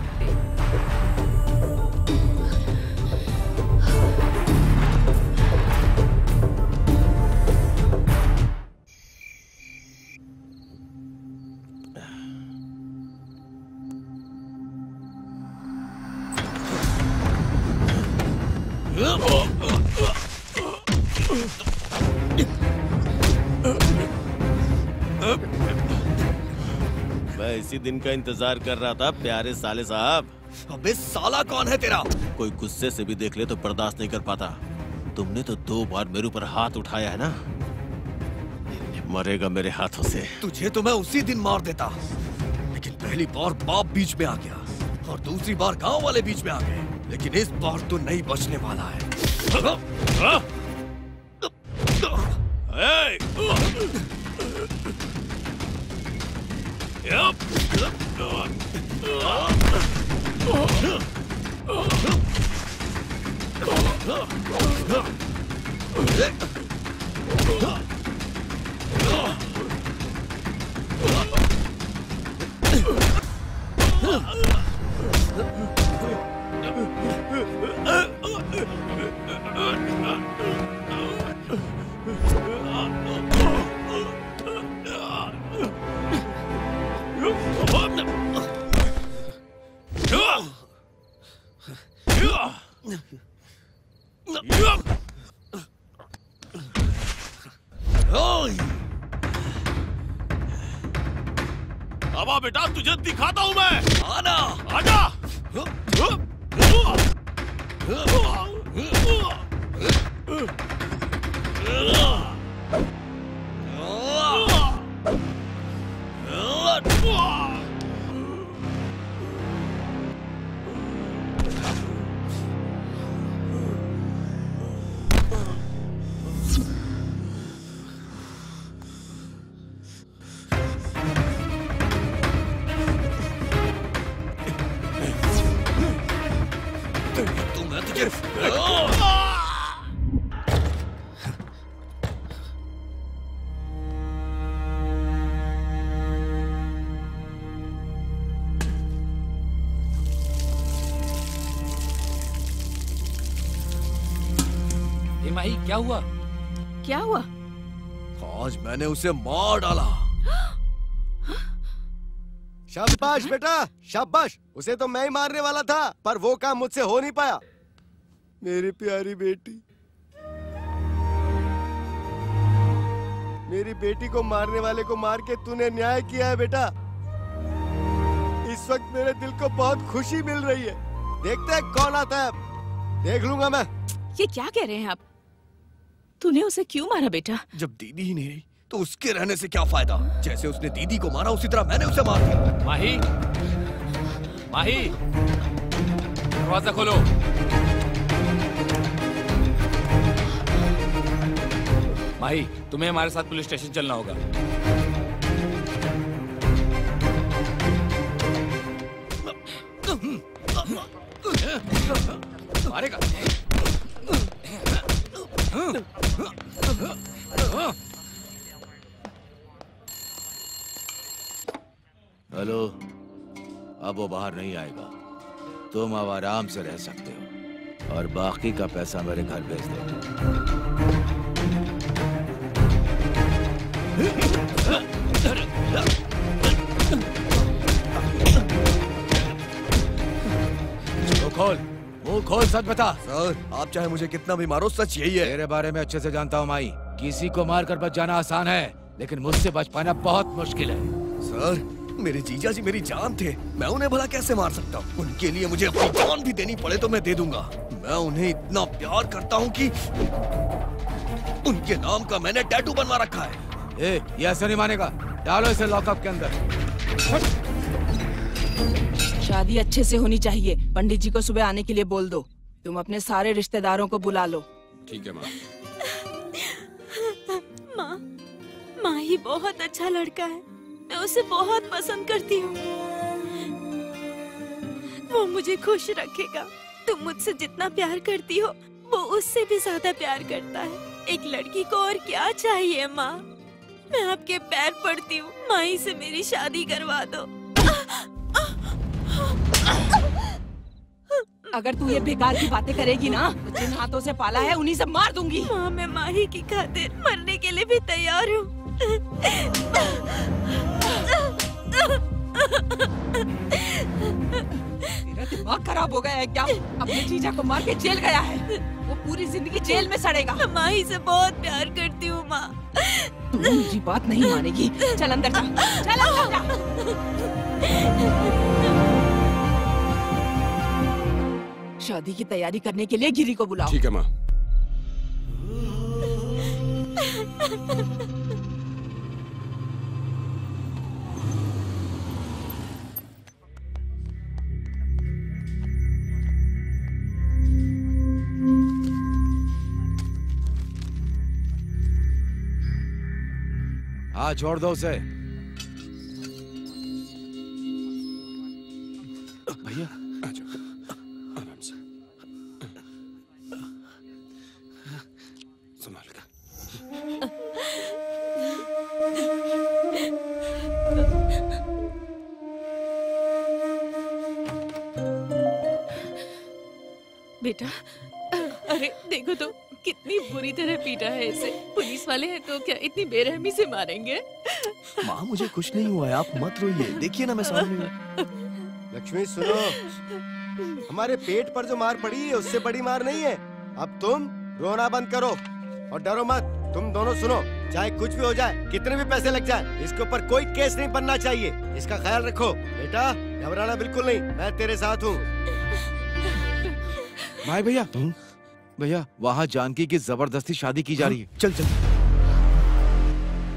मैं इसी दिन का इंतजार कर रहा था प्यारे साले साहब। अबे साला कौन है तेरा? कोई गुस्से से भी देख ले तो बर्दाश्त नहीं कर पाता। तुमने तो 2 बार मेरे ऊपर हाथ उठाया है ना, मरेगा मेरे हाथों से। तुझे तो मैं उसी दिन मार देता, लेकिन पहली बार बाप बीच में आ गया और दूसरी बार गांव वाले बीच में आ गए, लेकिन इस बार तो नहीं बचने वाला है। अब बेटा तुझे दिखाता हूँ मैं। आना, आजा। माही क्या हुआ? क्या हुआ? आज मैंने उसे मार डाला। शाबाश बेटा, शाबाश। उसे तो मैं ही मारने वाला था, पर वो काम मुझसे हो नहीं पाया। मेरी प्यारी बेटी, मेरी बेटी को मारने वाले को मार के तूने न्याय किया है बेटा। इस वक्त मेरे दिल को बहुत खुशी मिल रही है। देखते हैं कौन आता है, देख लूंगा मैं। ये क्या कह रहे हैं आप? तूने उसे क्यों मारा बेटा? जब दीदी ही नहीं रही तो उसके रहने से क्या फायदा? जैसे उसने दीदी को मारा उसी तरह मैंने उसे मार दिया। माही, माही, दरवाजा खोलो। माही, तुम्हें हमारे साथ पुलिस स्टेशन चलना होगा। हेलो, अब वो बाहर नहीं आएगा। तुम अब आराम से रह सकते हो और बाकी का पैसा मेरे घर भेज दो। मुंह खोल, सच बता। सर, आप चाहे मुझे कितना भी मारो, सच यही है। तेरे बारे में अच्छे से जानता हूँ माई। किसी को मारकर बच जाना आसान है, लेकिन मुझसे बच पाना बहुत मुश्किल है। सर, मेरे जीजा जी मेरी जान थे, मैं उन्हें भला कैसे मार सकता हूँ? उनके लिए मुझे अपनी जान भी देनी पड़े तो मैं दे दूंगा। मैं उन्हें इतना प्यार करता हूँ कि उनके नाम का मैंने टैटू बनवा रखा है। ये ऐसे नहीं मानेगा, डालो इसे लॉकअप के अंदर। शादी अच्छे से होनी चाहिए। पंडित जी को सुबह आने के लिए बोल दो। तुम अपने सारे रिश्तेदारों को बुला लो। ठीक है माँ। माँ ही बहुत अच्छा लड़का है, मैं उसे बहुत पसंद करती हूँ। वो मुझे खुश रखेगा। तुम मुझसे जितना प्यार करती हो, वो उससे भी ज्यादा प्यार करता है। एक लड़की को और क्या चाहिए माँ? मैं आपके पैर पड़ती हूँ, माही से मेरी शादी करवा दो। अगर तू ये बेकार की बातें करेगी ना, तो जिन हाथों से पाला है उन्हीं से मार दूंगी। माँ, मैं माही की खातिर मरने के लिए भी तैयार हूँ। तेरा दिमाग खराब हो गया है क्या? अपने जीजा को मार के जेल गया है, वो पूरी जिंदगी जेल में सड़ेगा। माही से बहुत प्यार करती हूँ माँ। तू मेरी बात नहीं मानेगी। चल अंदर जा, चल अंदर जा। शादी की तैयारी करने के लिए गिरी को बुलाओ। ठीक है माँ। हाँ, छोड़ दो उसे। भैया आ जाओ, आराम से। संभाल कर। बेटा, अरे देखो तो कितनी बुरी तरह पीटा है इसे। पुलिस वाले हैं तो क्या इतनी बेरहमी से मारेंगे? माँ, मुझे कुछ नहीं हुआ है, आप मत रोइए। देखिए ना, मैं सामने हूँ। लक्ष्मी सुनो, हमारे पेट पर जो मार पड़ी है उससे बड़ी मार नहीं है। अब तुम रोना बंद करो और डरो मत। तुम दोनों सुनो, चाहे कुछ भी हो जाए, कितने भी पैसे लग जाए, इसके ऊपर कोई केस नहीं बनना चाहिए। इसका ख्याल रखो। बेटा, घबराना बिल्कुल नहीं, मैं तेरे साथ हूँ। भाई भैया, भैया वहाँ जानकी की जबरदस्ती शादी की जा रही है। चल चल।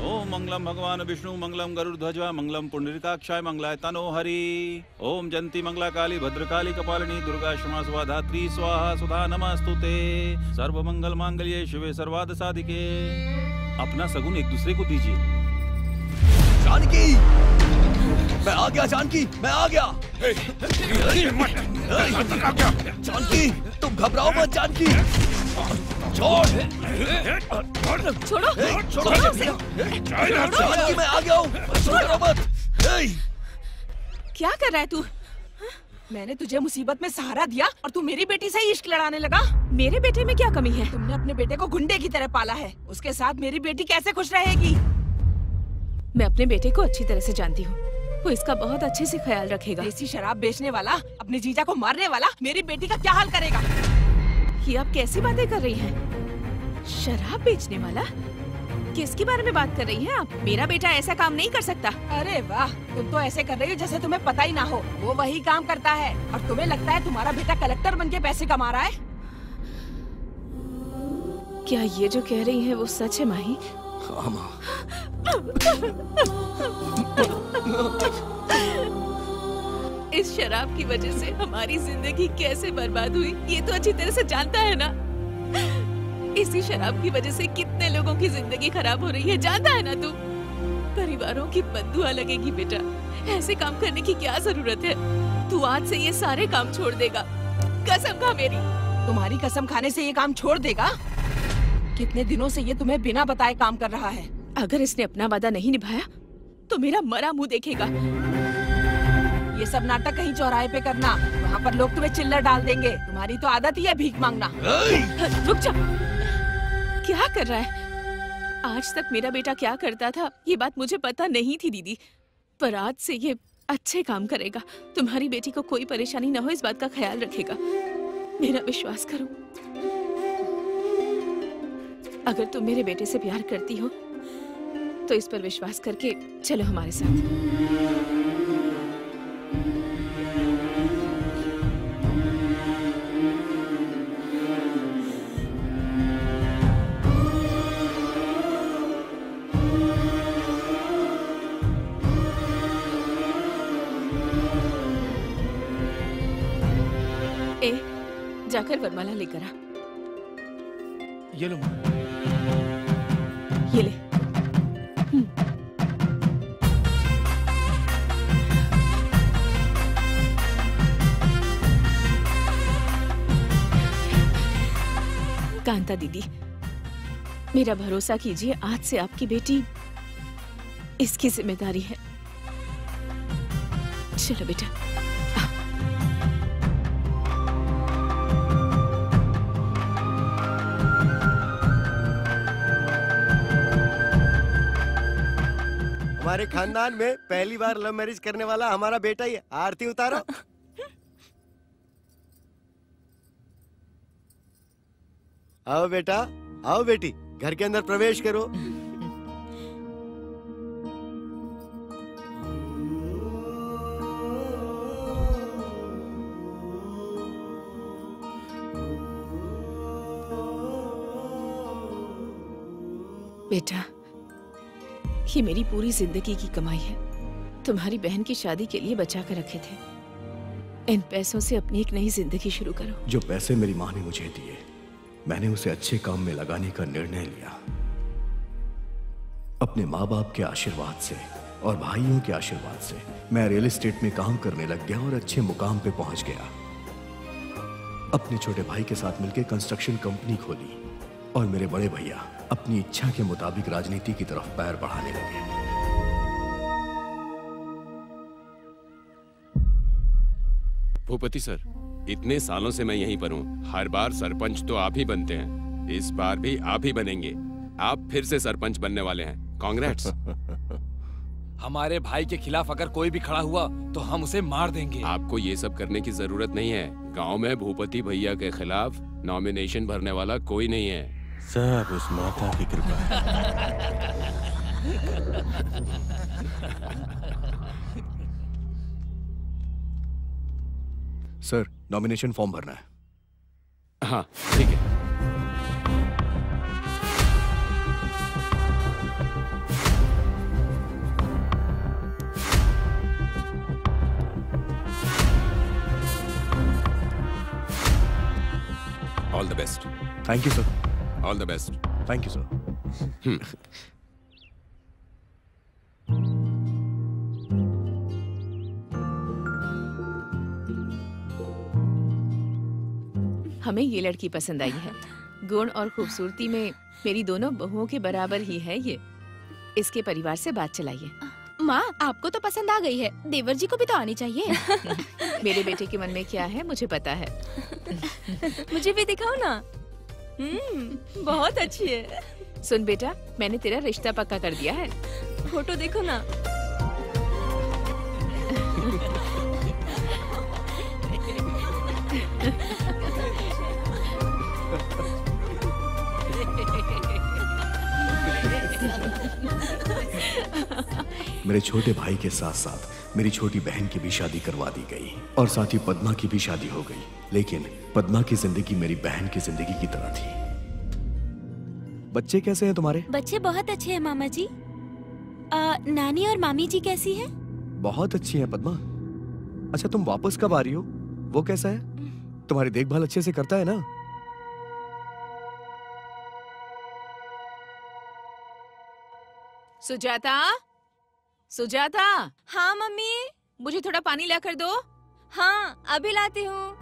ओम मंगलम भगवान विष्णु, मंगलम गरुड़ध्वज, मंगलम पुंडरीकाक्षाय, मंगलाय तनो हरि। ओम जंती मंगला काली भद्रकाली कपालिनी दुर्गा क्षमा स्वाहा धात्री स्वाहा सुधा नमस्तुते। सर्व मंगल मांगल्ये शिवे सर्वार्थ साधिके। अपना सगुन एक दूसरे को दीजिए। जानकी, मैं आ गया। जानकी, मैं आ गया। जानकी, तुम घबराओ मत। जानकी, छोड़ो जानकी, मैं आ गया हूँ। छोड़ो मत। क्या कर रहा है तू? मैंने तुझे मुसीबत में सहारा दिया और तू मेरी बेटी से ही इश्क लड़ाने लगा। मेरे बेटे में क्या कमी है? तुमने अपने बेटे को गुंडे की तरह पाला है। उसके साथ मेरी बेटी कैसे खुश रहेगी? मैं अपने बेटे को अच्छी तरह से जानती हूँ, वो इसका बहुत अच्छे से ख्याल रखेगा। देसी शराब बेचने वाला, अपने जीजा को मारने वाला मेरी बेटी का क्या हाल करेगा? ये आप कैसी बातें कर रही हैं? शराब बेचने वाला? किसके बारे में बात कर रही हैं आप? मेरा बेटा ऐसा काम नहीं कर सकता। अरे वाह, तुम तो ऐसे कर रही हो जैसे तुम्हें पता ही ना हो। वो वही काम करता है और तुम्हें लगता है तुम्हारा बेटा कलेक्टर बन के पैसे कमा रहा है। क्या ये जो कह रही हैं वो सच है माही? हाँ माँ। इस शराब की वजह से हमारी जिंदगी कैसे बर्बाद हुई ये तो अच्छी तरह से जानता है ना। इसी शराब की वजह से कितने लोगों की जिंदगी खराब हो रही है, जानता है ना तू? परिवारों की बददुआ लगेगी बेटा। ऐसे काम करने की क्या जरूरत है? तू आज से ये सारे काम छोड़ देगा, कसम खा मेरी। तुम्हारी कसम खाने से ये काम छोड़ देगा? कितने दिनों से ये तुम्हें बिना बताए काम कर रहा है। अगर इसने अपना वादा नहीं निभाया तो मेरा मरा मुंह देखेगा। ये सब नाटक कहीं चौराहे पे करना, वहाँ पर लोग तुम्हें चिल्लर डाल देंगे। तुम्हारी तो आदत ही है भीख मांगना। रुक जा। क्या कर रहा है? आज तक मेरा बेटा क्या करता था ये बात मुझे पता नहीं थी दीदी, पर आज से ये अच्छे काम करेगा। तुम्हारी बेटी को कोई परेशानी न हो इस बात का ख्याल रखेगा। मेरा विश्वास करो। अगर तुम मेरे बेटे से प्यार करती हो तो इस पर विश्वास करके चलो हमारे साथ। जाकर वरमाला लेकर आ। ये लो। ये ले। कांता दीदी, मेरा भरोसा कीजिए, आज से आपकी बेटी इसकी जिम्मेदारी है। चलो बेटा। हमारे खानदान में पहली बार लव मैरिज करने वाला हमारा बेटा ही है। आरती उतारो। आओ बेटा, आओ बेटी, घर के अंदर प्रवेश करो। बेटा, ये मेरी पूरी जिंदगी की कमाई है। तुम्हारी बहन की शादी के लिए बचा कर रखे थे। इन पैसों से अपनी एक नई जिंदगी शुरू करो। जो पैसे मेरी माँ ने मुझे दिए, मैंने उसे अच्छे काम में लगाने का निर्णय लिया। अपने माँ बाप के आशीर्वाद से और भाइयों के आशीर्वाद से मैं रियल एस्टेट में काम करने लग गया और अच्छे मुकाम पे पहुंच गया। अपने छोटे भाई के साथ मिलकर कंस्ट्रक्शन कंपनी खोली और मेरे बड़े भैया अपनी इच्छा के मुताबिक राजनीति की तरफ पैर बढ़ाने लगे। भूपति सर, इतने सालों से मैं यहीं पर हूँ। हर बार सरपंच तो आप ही बनते हैं, इस बार भी आप ही बनेंगे। आप फिर से सरपंच बनने वाले हैं। कांग्रेट्स। हमारे भाई के खिलाफ अगर कोई भी खड़ा हुआ तो हम उसे मार देंगे। आपको ये सब करने की जरूरत नहीं है। गांव में भूपति भैया के खिलाफ नॉमिनेशन भरने वाला कोई नहीं है। सब उस माता की कृपा है। सर, नॉमिनेशन फॉर्म भरना है। हाँ, ठीक है। All the best. Thank you sir. All the best. Thank you sir. हमें ये लड़की पसंद आई है। गुण और खूबसूरती में मेरी दोनों बहुओं के बराबर ही है ये। इसके परिवार से बात चलाइए। माँ, आपको तो पसंद आ गई है, देवर जी को भी तो आनी चाहिए। मेरे बेटे के मन में क्या है मुझे पता है। मुझे भी दिखाओ ना। बहुत अच्छी है। सुन बेटा, मैंने तेरा रिश्ता पक्का कर दिया है। फोटो देखो ना। मेरे छोटे भाई के साथ साथ मेरी छोटी बहन की भी शादी करवा दी गई और साथ ही पद्मा की भी शादी हो गई। लेकिन पद्मा की जिंदगी मेरी बहन की जिंदगी की तरह थी। बच्चे कैसे हैं तुम्हारे? बच्चे बहुत अच्छे हैं मामा जी। नानी और मामी जी कैसी हैं? बहुत अच्छी हैं पद्मा। अच्छा, तुम वापस कब आ रही हो? वो कैसा है? तुम्हारी देखभाल अच्छे से करता है ना? सुजाता, सुजाता। हाँ मम्मी। मुझे थोड़ा पानी ला कर दो। हाँ, अभी लाती हूँ।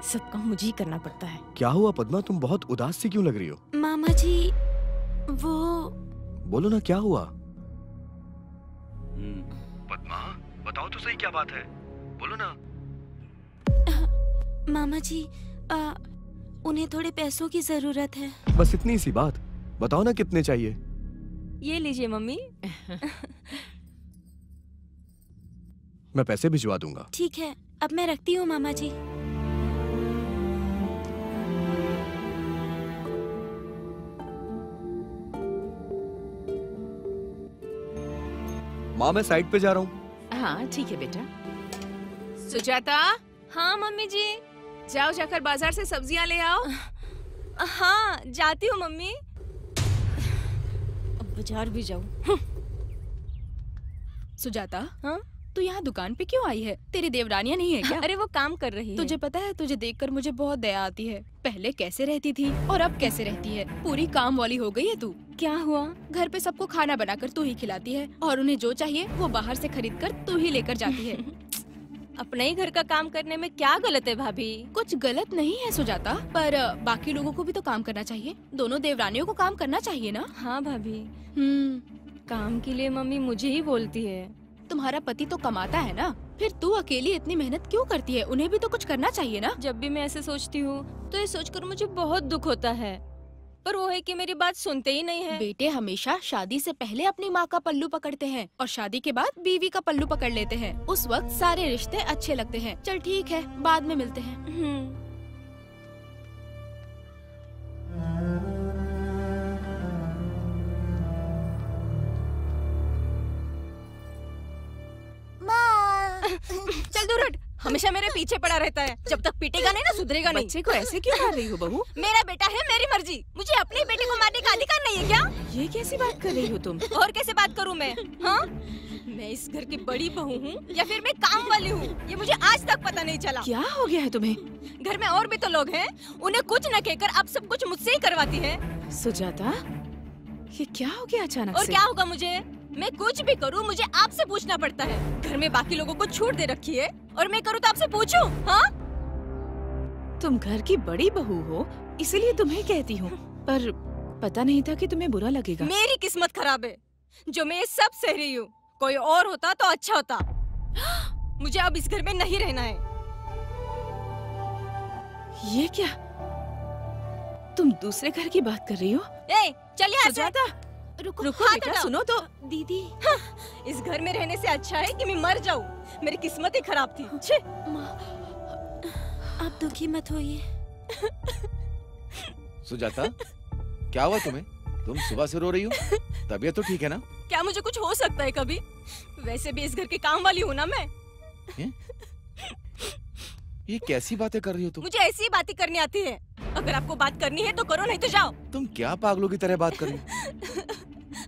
सब काम मुझे ही करना पड़ता है। क्या हुआ पद्मा, तुम बहुत उदास सी क्यों लग रही हो? मामा जी, वो बोलो ना, क्या हुआ? पद्मा, बताओ तो सही क्या बात है, बोलो ना। मामा जी, उन्हें थोड़े पैसों की जरूरत है। बस इतनी सी बात, बताओ ना कितने चाहिए। ये लीजिए मम्मी। मैं पैसे भिजवा दूंगा। ठीक है, अब मैं रखती हूँ मामा जी। माँ, मैं साइड पे जा रहा हूँ। हाँ ठीक है बेटा। सुजाता। हाँ मम्मी जी। जाओ, जाकर बाजार से सब्जियां ले आओ। हाँ जाती हूँ मम्मी। अब बाजार भी जाऊँ। सुजाता, हाँ? तू यहाँ दुकान पे क्यों आई है? तेरी देवरानियाँ नहीं है क्या? अरे वो काम कर रही है। तुझे पता है, तुझे देखकर मुझे बहुत दया आती है। पहले कैसे रहती थी और अब कैसे रहती है। पूरी काम वाली हो गई है तू। क्या हुआ? घर पे सबको खाना बनाकर तू ही खिलाती है और उन्हें जो चाहिए वो बाहर से खरीद कर तू ही लेकर जाती है। अपने ही घर का काम करने में क्या गलत है भाभी? कुछ गलत नहीं है सुजाता, पर बाकी लोगों को भी तो काम करना चाहिए। दोनों देवरानियों को काम करना चाहिए ना। हाँ भाभी। काम के लिए मम्मी मुझे ही बोलती है। तुम्हारा पति तो कमाता है ना, फिर तू अकेली इतनी मेहनत क्यों करती है? उन्हें भी तो कुछ करना चाहिए ना। जब भी मैं ऐसे सोचती हूँ तो ये सोचकर मुझे बहुत दुख होता है, पर वो है कि मेरी बात सुनते ही नहीं है। बेटे हमेशा शादी से पहले अपनी माँ का पल्लू पकड़ते हैं और शादी के बाद बीवी का पल्लू पकड़ लेते हैं। उस वक्त सारे रिश्ते अच्छे लगते हैं। चल ठीक है, बाद में मिलते हैं। चल दूर हट, हमेशा मेरे पीछे पड़ा रहता है। जब तक पीटेगा नहीं ना सुधरेगा नहीं। बच्चे को ऐसे क्यों मार रही हो बहू? मेरा बेटा है, मेरी मर्जी। मुझे अपने बेटे को मारने का अधिकार नहीं है क्या? ये कैसी बात कर रही हो तुम? और कैसे बात करूं मैं? हाँ, मैं इस घर की बड़ी बहू हूँ या फिर मैं काम वाली हूँ, ये मुझे आज तक पता नहीं चला। क्या हो गया है तुम्हें? घर में और भी तो लोग हैं, उन्हें कुछ न कहकर आप सब कुछ मुझसे ही करवाती है। सुजाता, ये क्या हो गया अचानक और से? क्या होगा मुझे? मैं कुछ भी करूँ मुझे आपसे पूछना पड़ता है। घर में बाकी लोगों को छूट दे रखी है और मैं करूँ तो आपसे पूछूं? हाँ? तुम घर की बड़ी बहू हो इसलिए तुम्हें कहती हूँ, पर पता नहीं था कि तुम्हें बुरा लगेगा। मेरी किस्मत खराब है जो मैं ये सब सह रही हूँ। कोई और होता तो अच्छा होता। मुझे अब इस घर में नहीं रहना है। ये क्या? तुम दूसरे घर की बात कर रही हो? चलिए सुजाता, रुको बेटा, सुनो तो। दीदी, इस घर में रहने से अच्छा है कि मैं मर जाऊं। मेरी किस्मत ही खराब थी। आप दुखी मत होइए। सुजाता, क्या हुआ तुम्हें? तुम सुबह से रो रही हो? तबीयत तो ठीक है ना? क्या मुझे कुछ हो सकता है कभी? वैसे भी इस घर की काम वाली हूँ ना मैं। ये कैसी बातें कर रही हो तुम? मुझे ऐसी बातें करनी आती है। अगर आपको बात करनी है तो करो, नहीं तो जाओ। तुम क्या पागलों की तरह बात कर रही हो?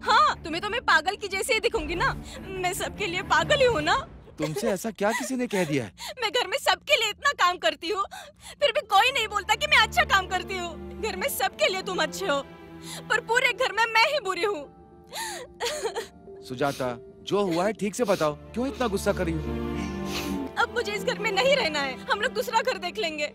हाँ, तुम्हें तो मैं पागल की जैसे ही दिखूंगी ना। मैं सबके लिए पागल ही हूँ ना। तुमसे ऐसा क्या किसी ने कह दिया है? मैं घर में सबके लिए इतना काम करती हूँ, फिर भी कोई नहीं बोलता कि मैं अच्छा काम करती हूँ। घर में सबके लिए तुम अच्छे हो, पर पूरे घर में मैं ही बुरी हूँ। सुजाता, जो हुआ है ठीक से बताओ, क्यों इतना गुस्सा कर रही हो? अब मुझे इस घर में नहीं रहना है। हम लोग दूसरा घर देख लेंगे।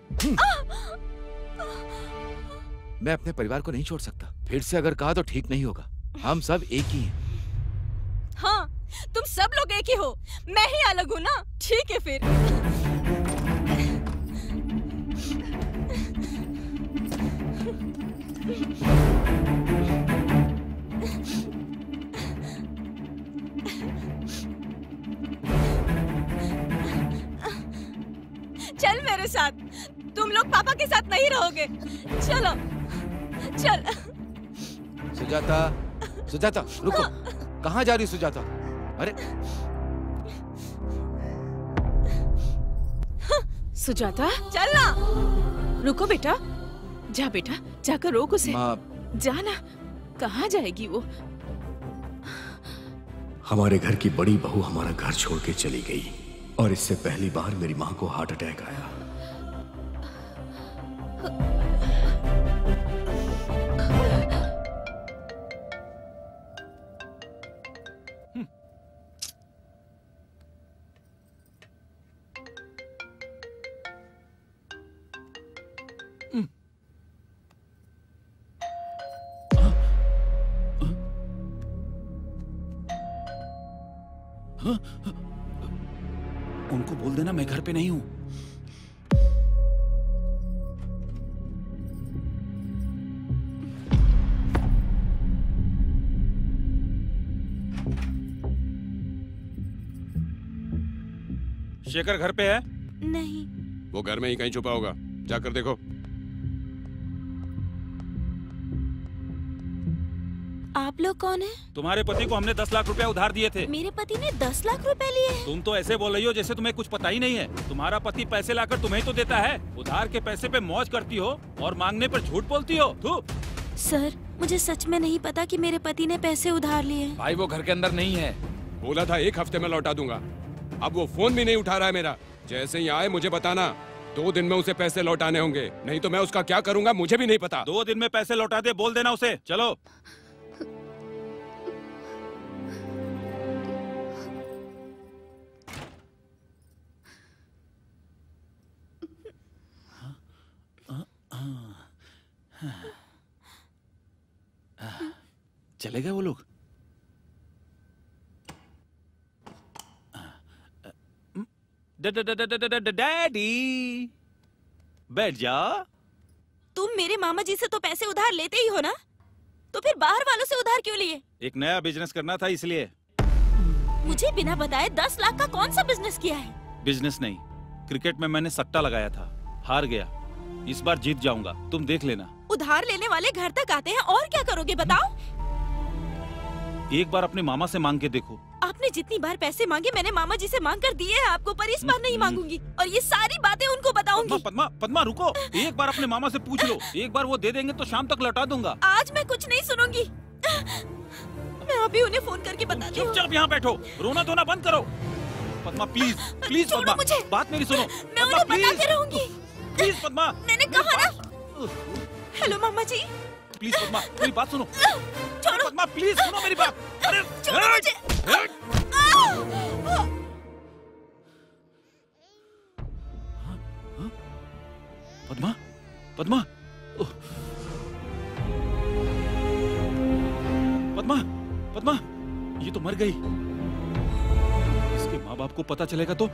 मैं अपने परिवार को नहीं छोड़ सकता। फिर से अगर कहा तो ठीक नहीं होगा। हम सब एक ही हैं। हाँ, तुम सब लोग एक ही हो, मैं ही अलग हूँ ना। ठीक है फिर। चल मेरे साथ। तुम लोग पापा के साथ नहीं रहोगे। चलो चल। सुजाता, सुजाता रुको। कहाँ जा रही सुजाता? अरे सुजाता, चल ना। रुको बेटा, जा बेटा, जाकर रोक उसे। माँ, जाना। कहाँ जाएगी वो? हमारे घर की बड़ी बहू हमारा घर छोड़ के चली गई और इससे पहली बार मेरी माँ को हार्ट अटैक आया। उनको बोल देना मैं घर पे नहीं हूँ। शेखर घर पे है? नहीं। वो घर में ही कहीं छुपा होगा, जाकर देखो। आप लोग कौन हैं? तुम्हारे पति को हमने 10 लाख रुपए उधार दिए थे। मेरे पति ने 10 लाख रुपए लिए? तुम तो ऐसे बोल रही हो जैसे तुम्हें कुछ पता ही नहीं है। तुम्हारा पति पैसे लाकर तुम्हें तो देता है, उधार के पैसे पे मौज करती हो और मांगने पर झूठ बोलती हो। तू सर, मुझे सच में नहीं पता कि मेरे पति ने पैसे उधार लिए। भाई वो घर के अंदर नहीं है, बोला था 1 हफ्ते में लौटा दूंगा। अब वो फोन भी नहीं उठा रहा है मेरा। जैसे ही आए मुझे बताना, 2 दिन में उसे पैसे लौटाने होंगे, नहीं तो मैं उसका क्या करूंगा मुझे भी नहीं पता। 2 दिन में पैसे लौटा दे, बोल देना उसे। चलो। चले गए वो लोग। डैडी बैठ जा। तुम मेरे मामा जी से तो पैसे उधार लेते ही हो ना, तो फिर बाहर वालों से उधार क्यों लिए? एक नया बिजनेस करना था इसलिए। मुझे बिना बताए 10 लाख का कौन सा बिजनेस किया है? बिजनेस नहीं, क्रिकेट में मैंने सट्टा लगाया था, हार गया। इस बार जीत जाऊंगा, तुम देख लेना। उधार लेने वाले घर तक आते हैं, और क्या करोगे बताओ? एक बार अपने मामा से मांग के देखो। आपने जितनी बार पैसे मांगे मैंने मामा जी से मांग कर दिए हैं आपको, पर इस बार नहीं मांगूंगी और ये सारी बातें उनको बताऊंगी। पद्मा, पद्मा रुको, एक बार अपने मामा से पूछ लो। एक बार वो दे देंगे तो शाम तक लौटा दूंगा। आज मैं कुछ नहीं सुनूंगी, मैं अभी उन्हें फोन करके बताती हूँ। चुपचाप यहाँ बैठो, रोना धोना बंद करो। पद्मा प्लीज, प्लीज पद्मा, बात मेरी सुनो। मैं उन्हें बताते रहूंगी। प्लीज पद्मा, मैंने कहा ना। हेलो मामा जी। प्लीज पद्मा, मेरी बात सुनो। छोड़ो पद्मा, प्लीज सुनो मेरी बात। अरे छोड़ो मुझे। पद्मा, पद्मा, पद्मा, पद्मा, ये तो मर गई। इसके माँ बाप को पता चलेगा तो।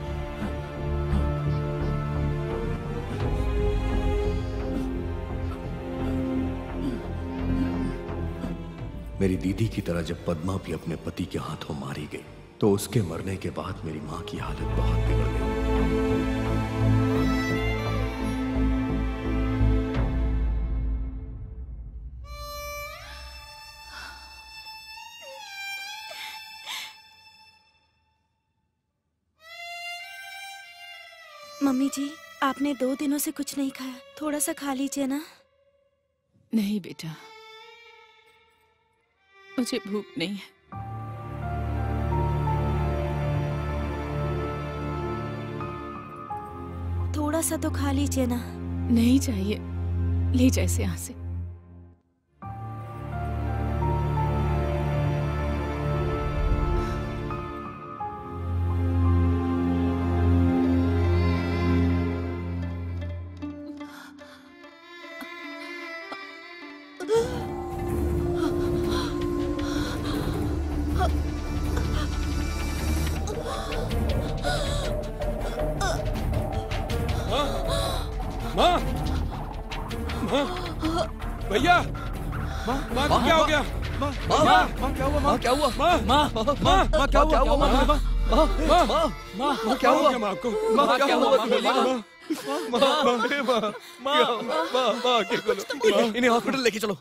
मेरी दीदी की तरह जब पद्मा भी अपने पति के हाथों मारी गई, तो उसके मरने के बाद मेरी माँ की हालत बहुत बिगड़ गई। मम्मी जी, आपने 2 दिनों से कुछ नहीं खाया, थोड़ा सा खा लीजिए ना। नहीं बेटा, मुझे भूख नहीं है। थोड़ा सा तो खा लीजिए ना। नहीं चाहिए, ले जा इसे यहाँ से। भैया, माँ को क्या हो गया? माँ क्या हुआ? माँ क्या हुआ? माँ क्या हुआ? माँ क्या हुआ? माँ को माँ क्या हुआ? इन्हें हॉस्पिटल लेके चलो।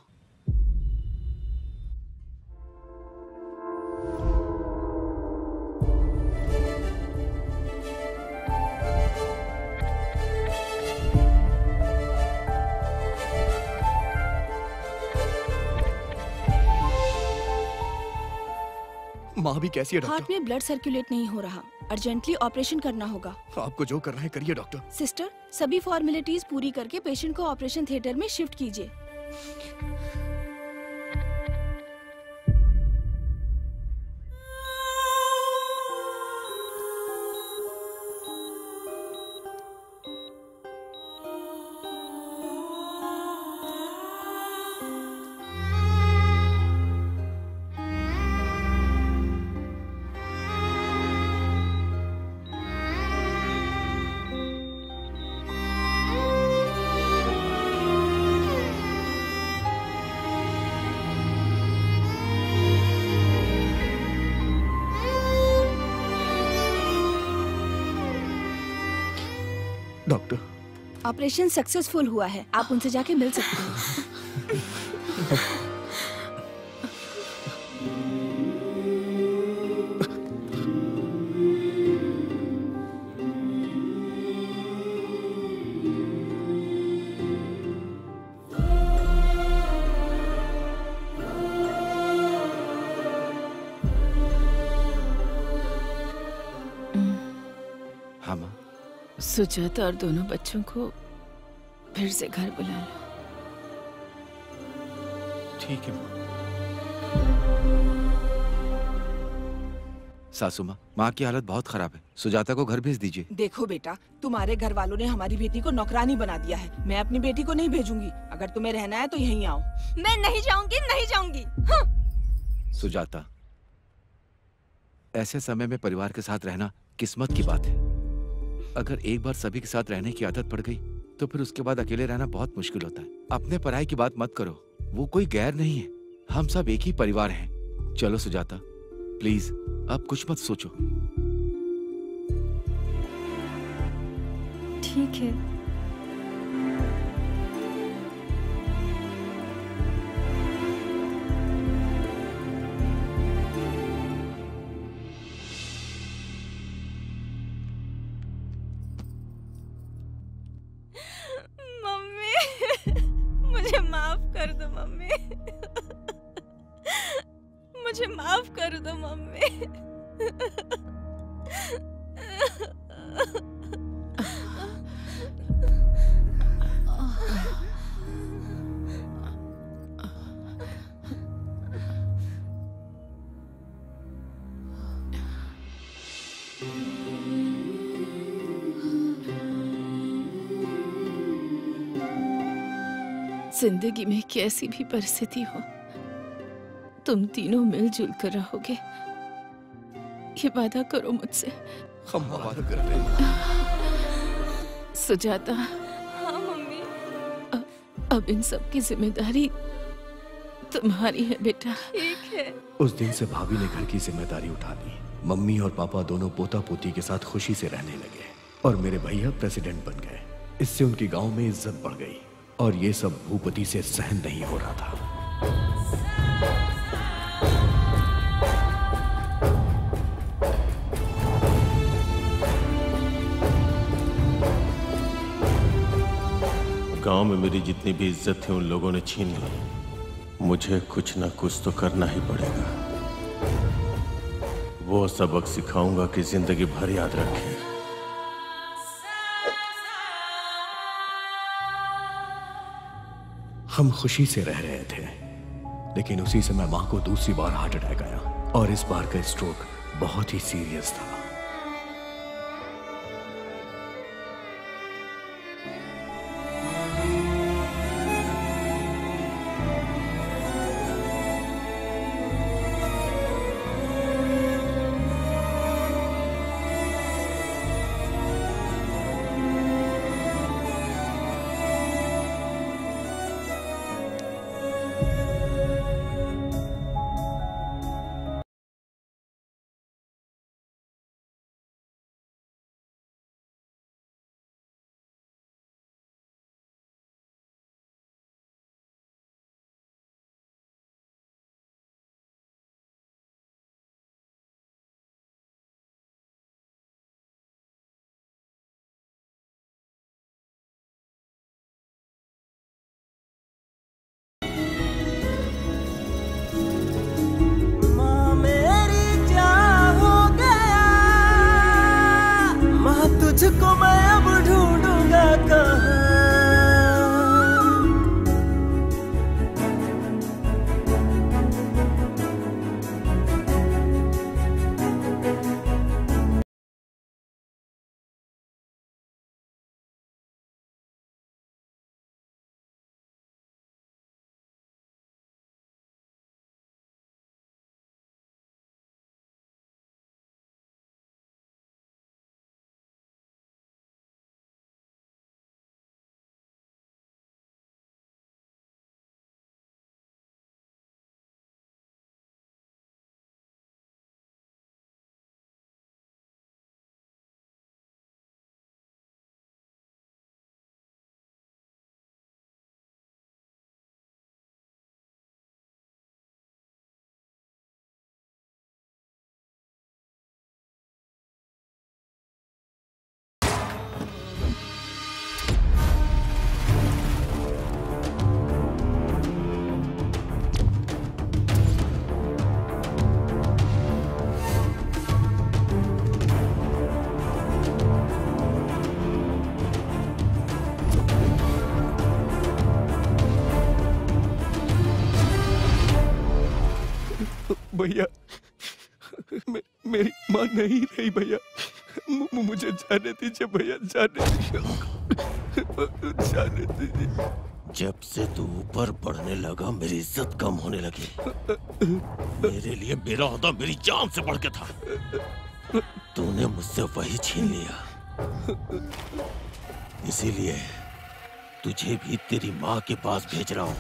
माँ भी कैसी है डॉक्टर? हार्ट में ब्लड सर्कुलेट नहीं हो रहा, अर्जेंटली ऑपरेशन करना होगा। आपको जो करना है करिए डॉक्टर। सिस्टर, सभी फॉर्मेलिटीज पूरी करके पेशेंट को ऑपरेशन थिएटर में शिफ्ट कीजिए। डॉक्टर, ऑपरेशन सक्सेसफुल हुआ है, आप उनसे जाके मिल सकते हैं। हाँ माँ। सुजाता और दोनों बच्चों को फिर से घर बुला लो। ठीक है माँ। सासू माँ, माँ की हालत बहुत खराब है, सुजाता को घर भेज दीजिए। देखो बेटा, तुम्हारे घर वालों ने हमारी बेटी को नौकरानी बना दिया है। मैं अपनी बेटी को नहीं भेजूंगी। अगर तुम्हें रहना है तो यहीं आओ। मैं नहीं जाऊंगी, नहीं जाऊंगी। सुजाता, ऐसे समय में परिवार के साथ रहना किस्मत की बात है। अगर एक बार सभी के साथ रहने की आदत पड़ गई तो फिर उसके बाद अकेले रहना बहुत मुश्किल होता है। अपने पराई की बात मत करो, वो कोई गैर नहीं है, हम सब एक ही परिवार हैं। चलो सुजाता, प्लीज अब कुछ मत सोचो। ठीक है। मुझे माफ कर दो मम्मी। मुझे माफ कर दो मम्मी। जिंदगी में कैसी भी परिस्थिति हो, तुम तीनों मिलजुल कर रहोगे, ये वादा करो मुझसे। हम वादा करते हैं। सुजाता, हाँ मम्मी। अब इन सब की जिम्मेदारी तुम्हारी है बेटा। ठीक है। उस दिन से भाभी ने घर की जिम्मेदारी उठा ली। मम्मी और पापा दोनों पोता पोती के साथ खुशी से रहने लगे और मेरे भैया प्रेसिडेंट बन गए। इससे उनकी गांव में इज्जत बढ़ गई और ये सब भूपति से सहन नहीं हो रहा था। गांव में मेरी जितनी भी इज्जत थी उन लोगों ने छीन ली। मुझे कुछ ना कुछ तो करना ही पड़ेगा। वो सबक सिखाऊंगा कि जिंदगी भर याद रखें। हम खुशी से रह रहे थे, लेकिन उसी समय मां को दूसरी बार हार्ट अटैक आया और इस बार का स्ट्रोक बहुत ही सीरियस था। भैया, मेरी माँ नहीं रही भैया, मुझे जाने दीजिए भैया, जाने दीजिए। जब से तू ऊपर बढ़ने लगा मेरी इज्जत कम होने लगी। मेरे लिए मेरा ओहदा मेरी जान से बढ़ के था। तूने मुझसे वही छीन लिया, इसीलिए तुझे भी तेरी माँ के पास भेज रहा हूँ।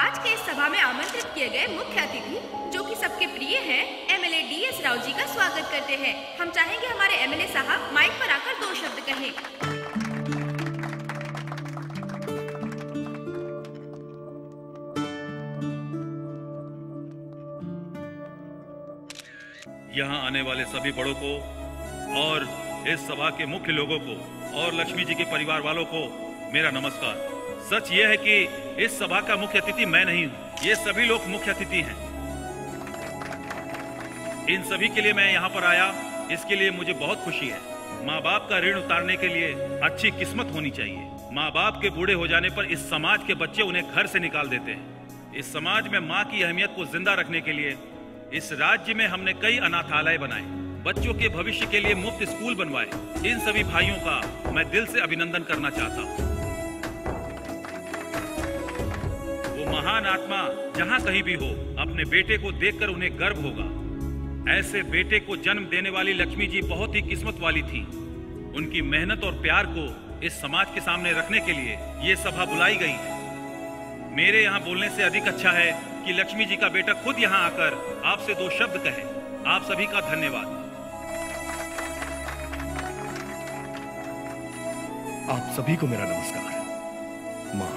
आज के इस सभा में आमंत्रित किए गए मुख्य अतिथि जो कि सबके प्रिय हैं, एमएलए DS राव जी का स्वागत करते हैं। हम चाहेंगे हमारे एमएलए साहब माइक पर आकर 2 शब्द कहें। यहाँ आने वाले सभी बड़ों को और इस सभा के मुख्य लोगों को और लक्ष्मी जी के परिवार वालों को मेरा नमस्कार। सच ये है कि इस सभा का मुख्य अतिथि मैं नहीं हूँ, ये सभी लोग मुख्य अतिथि हैं। इन सभी के लिए मैं यहाँ पर आया, इसके लिए मुझे बहुत खुशी है। माँ बाप का ऋण उतारने के लिए अच्छी किस्मत होनी चाहिए। माँ बाप के बूढ़े हो जाने पर इस समाज के बच्चे उन्हें घर से निकाल देते हैं। इस समाज में माँ की अहमियत को जिंदा रखने के लिए इस राज्य में हमने कई अनाथालय बनाए, बच्चों के भविष्य के लिए मुफ्त स्कूल बनवाए। इन सभी भाइयों का मैं दिल से अभिनंदन करना चाहता हूँ। वो महान आत्मा जहाँ कहीं भी हो, अपने बेटे को देखकर उन्हें गर्व होगा। ऐसे बेटे को जन्म देने वाली लक्ष्मी जी बहुत ही किस्मत वाली थी। उनकी मेहनत और प्यार को इस समाज के सामने रखने के लिए ये सभा बुलाई गई है। मेरे यहाँ बोलने से अधिक अच्छा है कि लक्ष्मी जी का बेटा खुद यहाँ आकर आपसे 2 शब्द कहे। आप सभी का धन्यवाद। आप सभी को मेरा नमस्कार। माँ,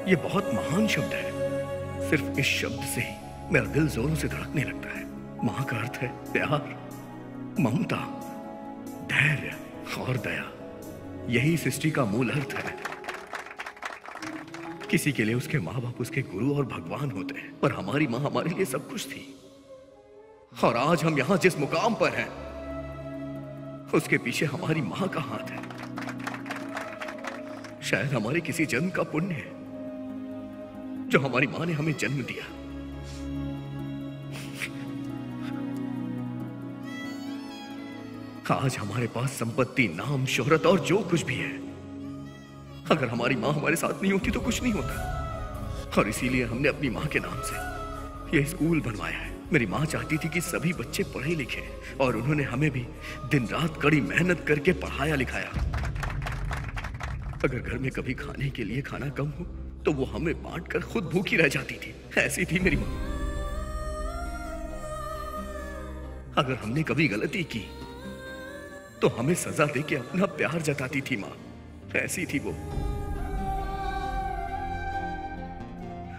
ये बहुत महान शब्द है। सिर्फ इस शब्द से ही मेरा दिल जोरों से धड़कने लगता है। माँ का अर्थ है प्यार, ममता, धैर्य और दया। यही सृष्टि का मूल अर्थ है। किसी के लिए उसके माँ बाप उसके गुरु और भगवान होते हैं, पर हमारी माँ हमारे लिए सब कुछ थी। और आज हम यहाँ जिस मुकाम पर हैं, उसके पीछे हमारी माँ का हाथ है। शायद हमारे किसी जन्म का पुण्य है जो हमारी माँ ने हमें जन्म दिया। आज हमारे पास संपत्ति, नाम, शोहरत और जो कुछ भी है, अगर हमारी माँ हमारे साथ नहीं होती तो कुछ नहीं होता। और इसीलिए हमने अपनी माँ के नाम से यह स्कूल बनवाया है। मेरी माँ चाहती थी कि सभी बच्चे पढ़े लिखे, और उन्होंने हमें भी दिन रात कड़ी मेहनत करके पढ़ाया लिखाया। अगर घर में कभी खाने के लिए खाना कम हो तो वो हमें बांटकर खुद भूखी रह जाती थी। ऐसी थी मेरी माँ। अगर हमने कभी गलती की तो हमें सजा देके अपना प्यार जताती थी माँ। ऐसी थी वो।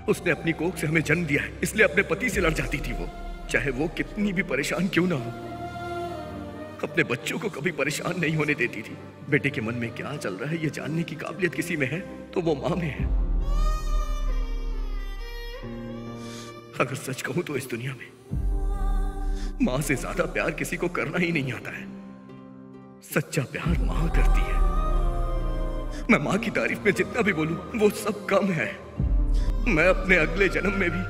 उसने अपनी कोख से हमें जन्म दिया है, इसलिए अपने पति से लड़ जाती थी वो, चाहे वो कितनी भी परेशान क्यों ना हो। अपने बच्चों को कभी परेशान नहीं होने देती थी। बेटे के मन में क्या चल रहा है ये जानने की काबिलियत किसी में है तो वो माँ में है। अगर सच कहूं तो इस दुनिया में माँ से ज्यादा प्यार किसी को करना ही नहीं आता है। सच्चा प्यार माँ करती है। मैं माँ की तारीफ में जितना भी बोलूं वो सब कम है। मैं अपने अगले जन्म में भी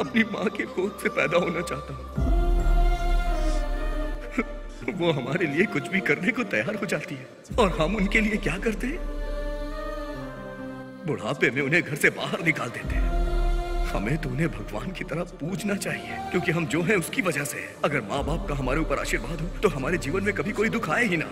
अपनी माँ के गोद से पैदा होना चाहता हूँ। वो हमारे लिए कुछ भी करने को तैयार हो जाती है, और हम उनके लिए क्या करते हैं? बुढ़ापे में उन्हें घर से बाहर निकाल देते हैं। हमें तो उन्हें भगवान की तरह पूजना चाहिए, क्योंकि हम जो हैं उसकी वजह से है। अगर माँ बाप का हमारे ऊपर आशीर्वाद हो तो हमारे जीवन में कभी कोई दुख आए ही ना।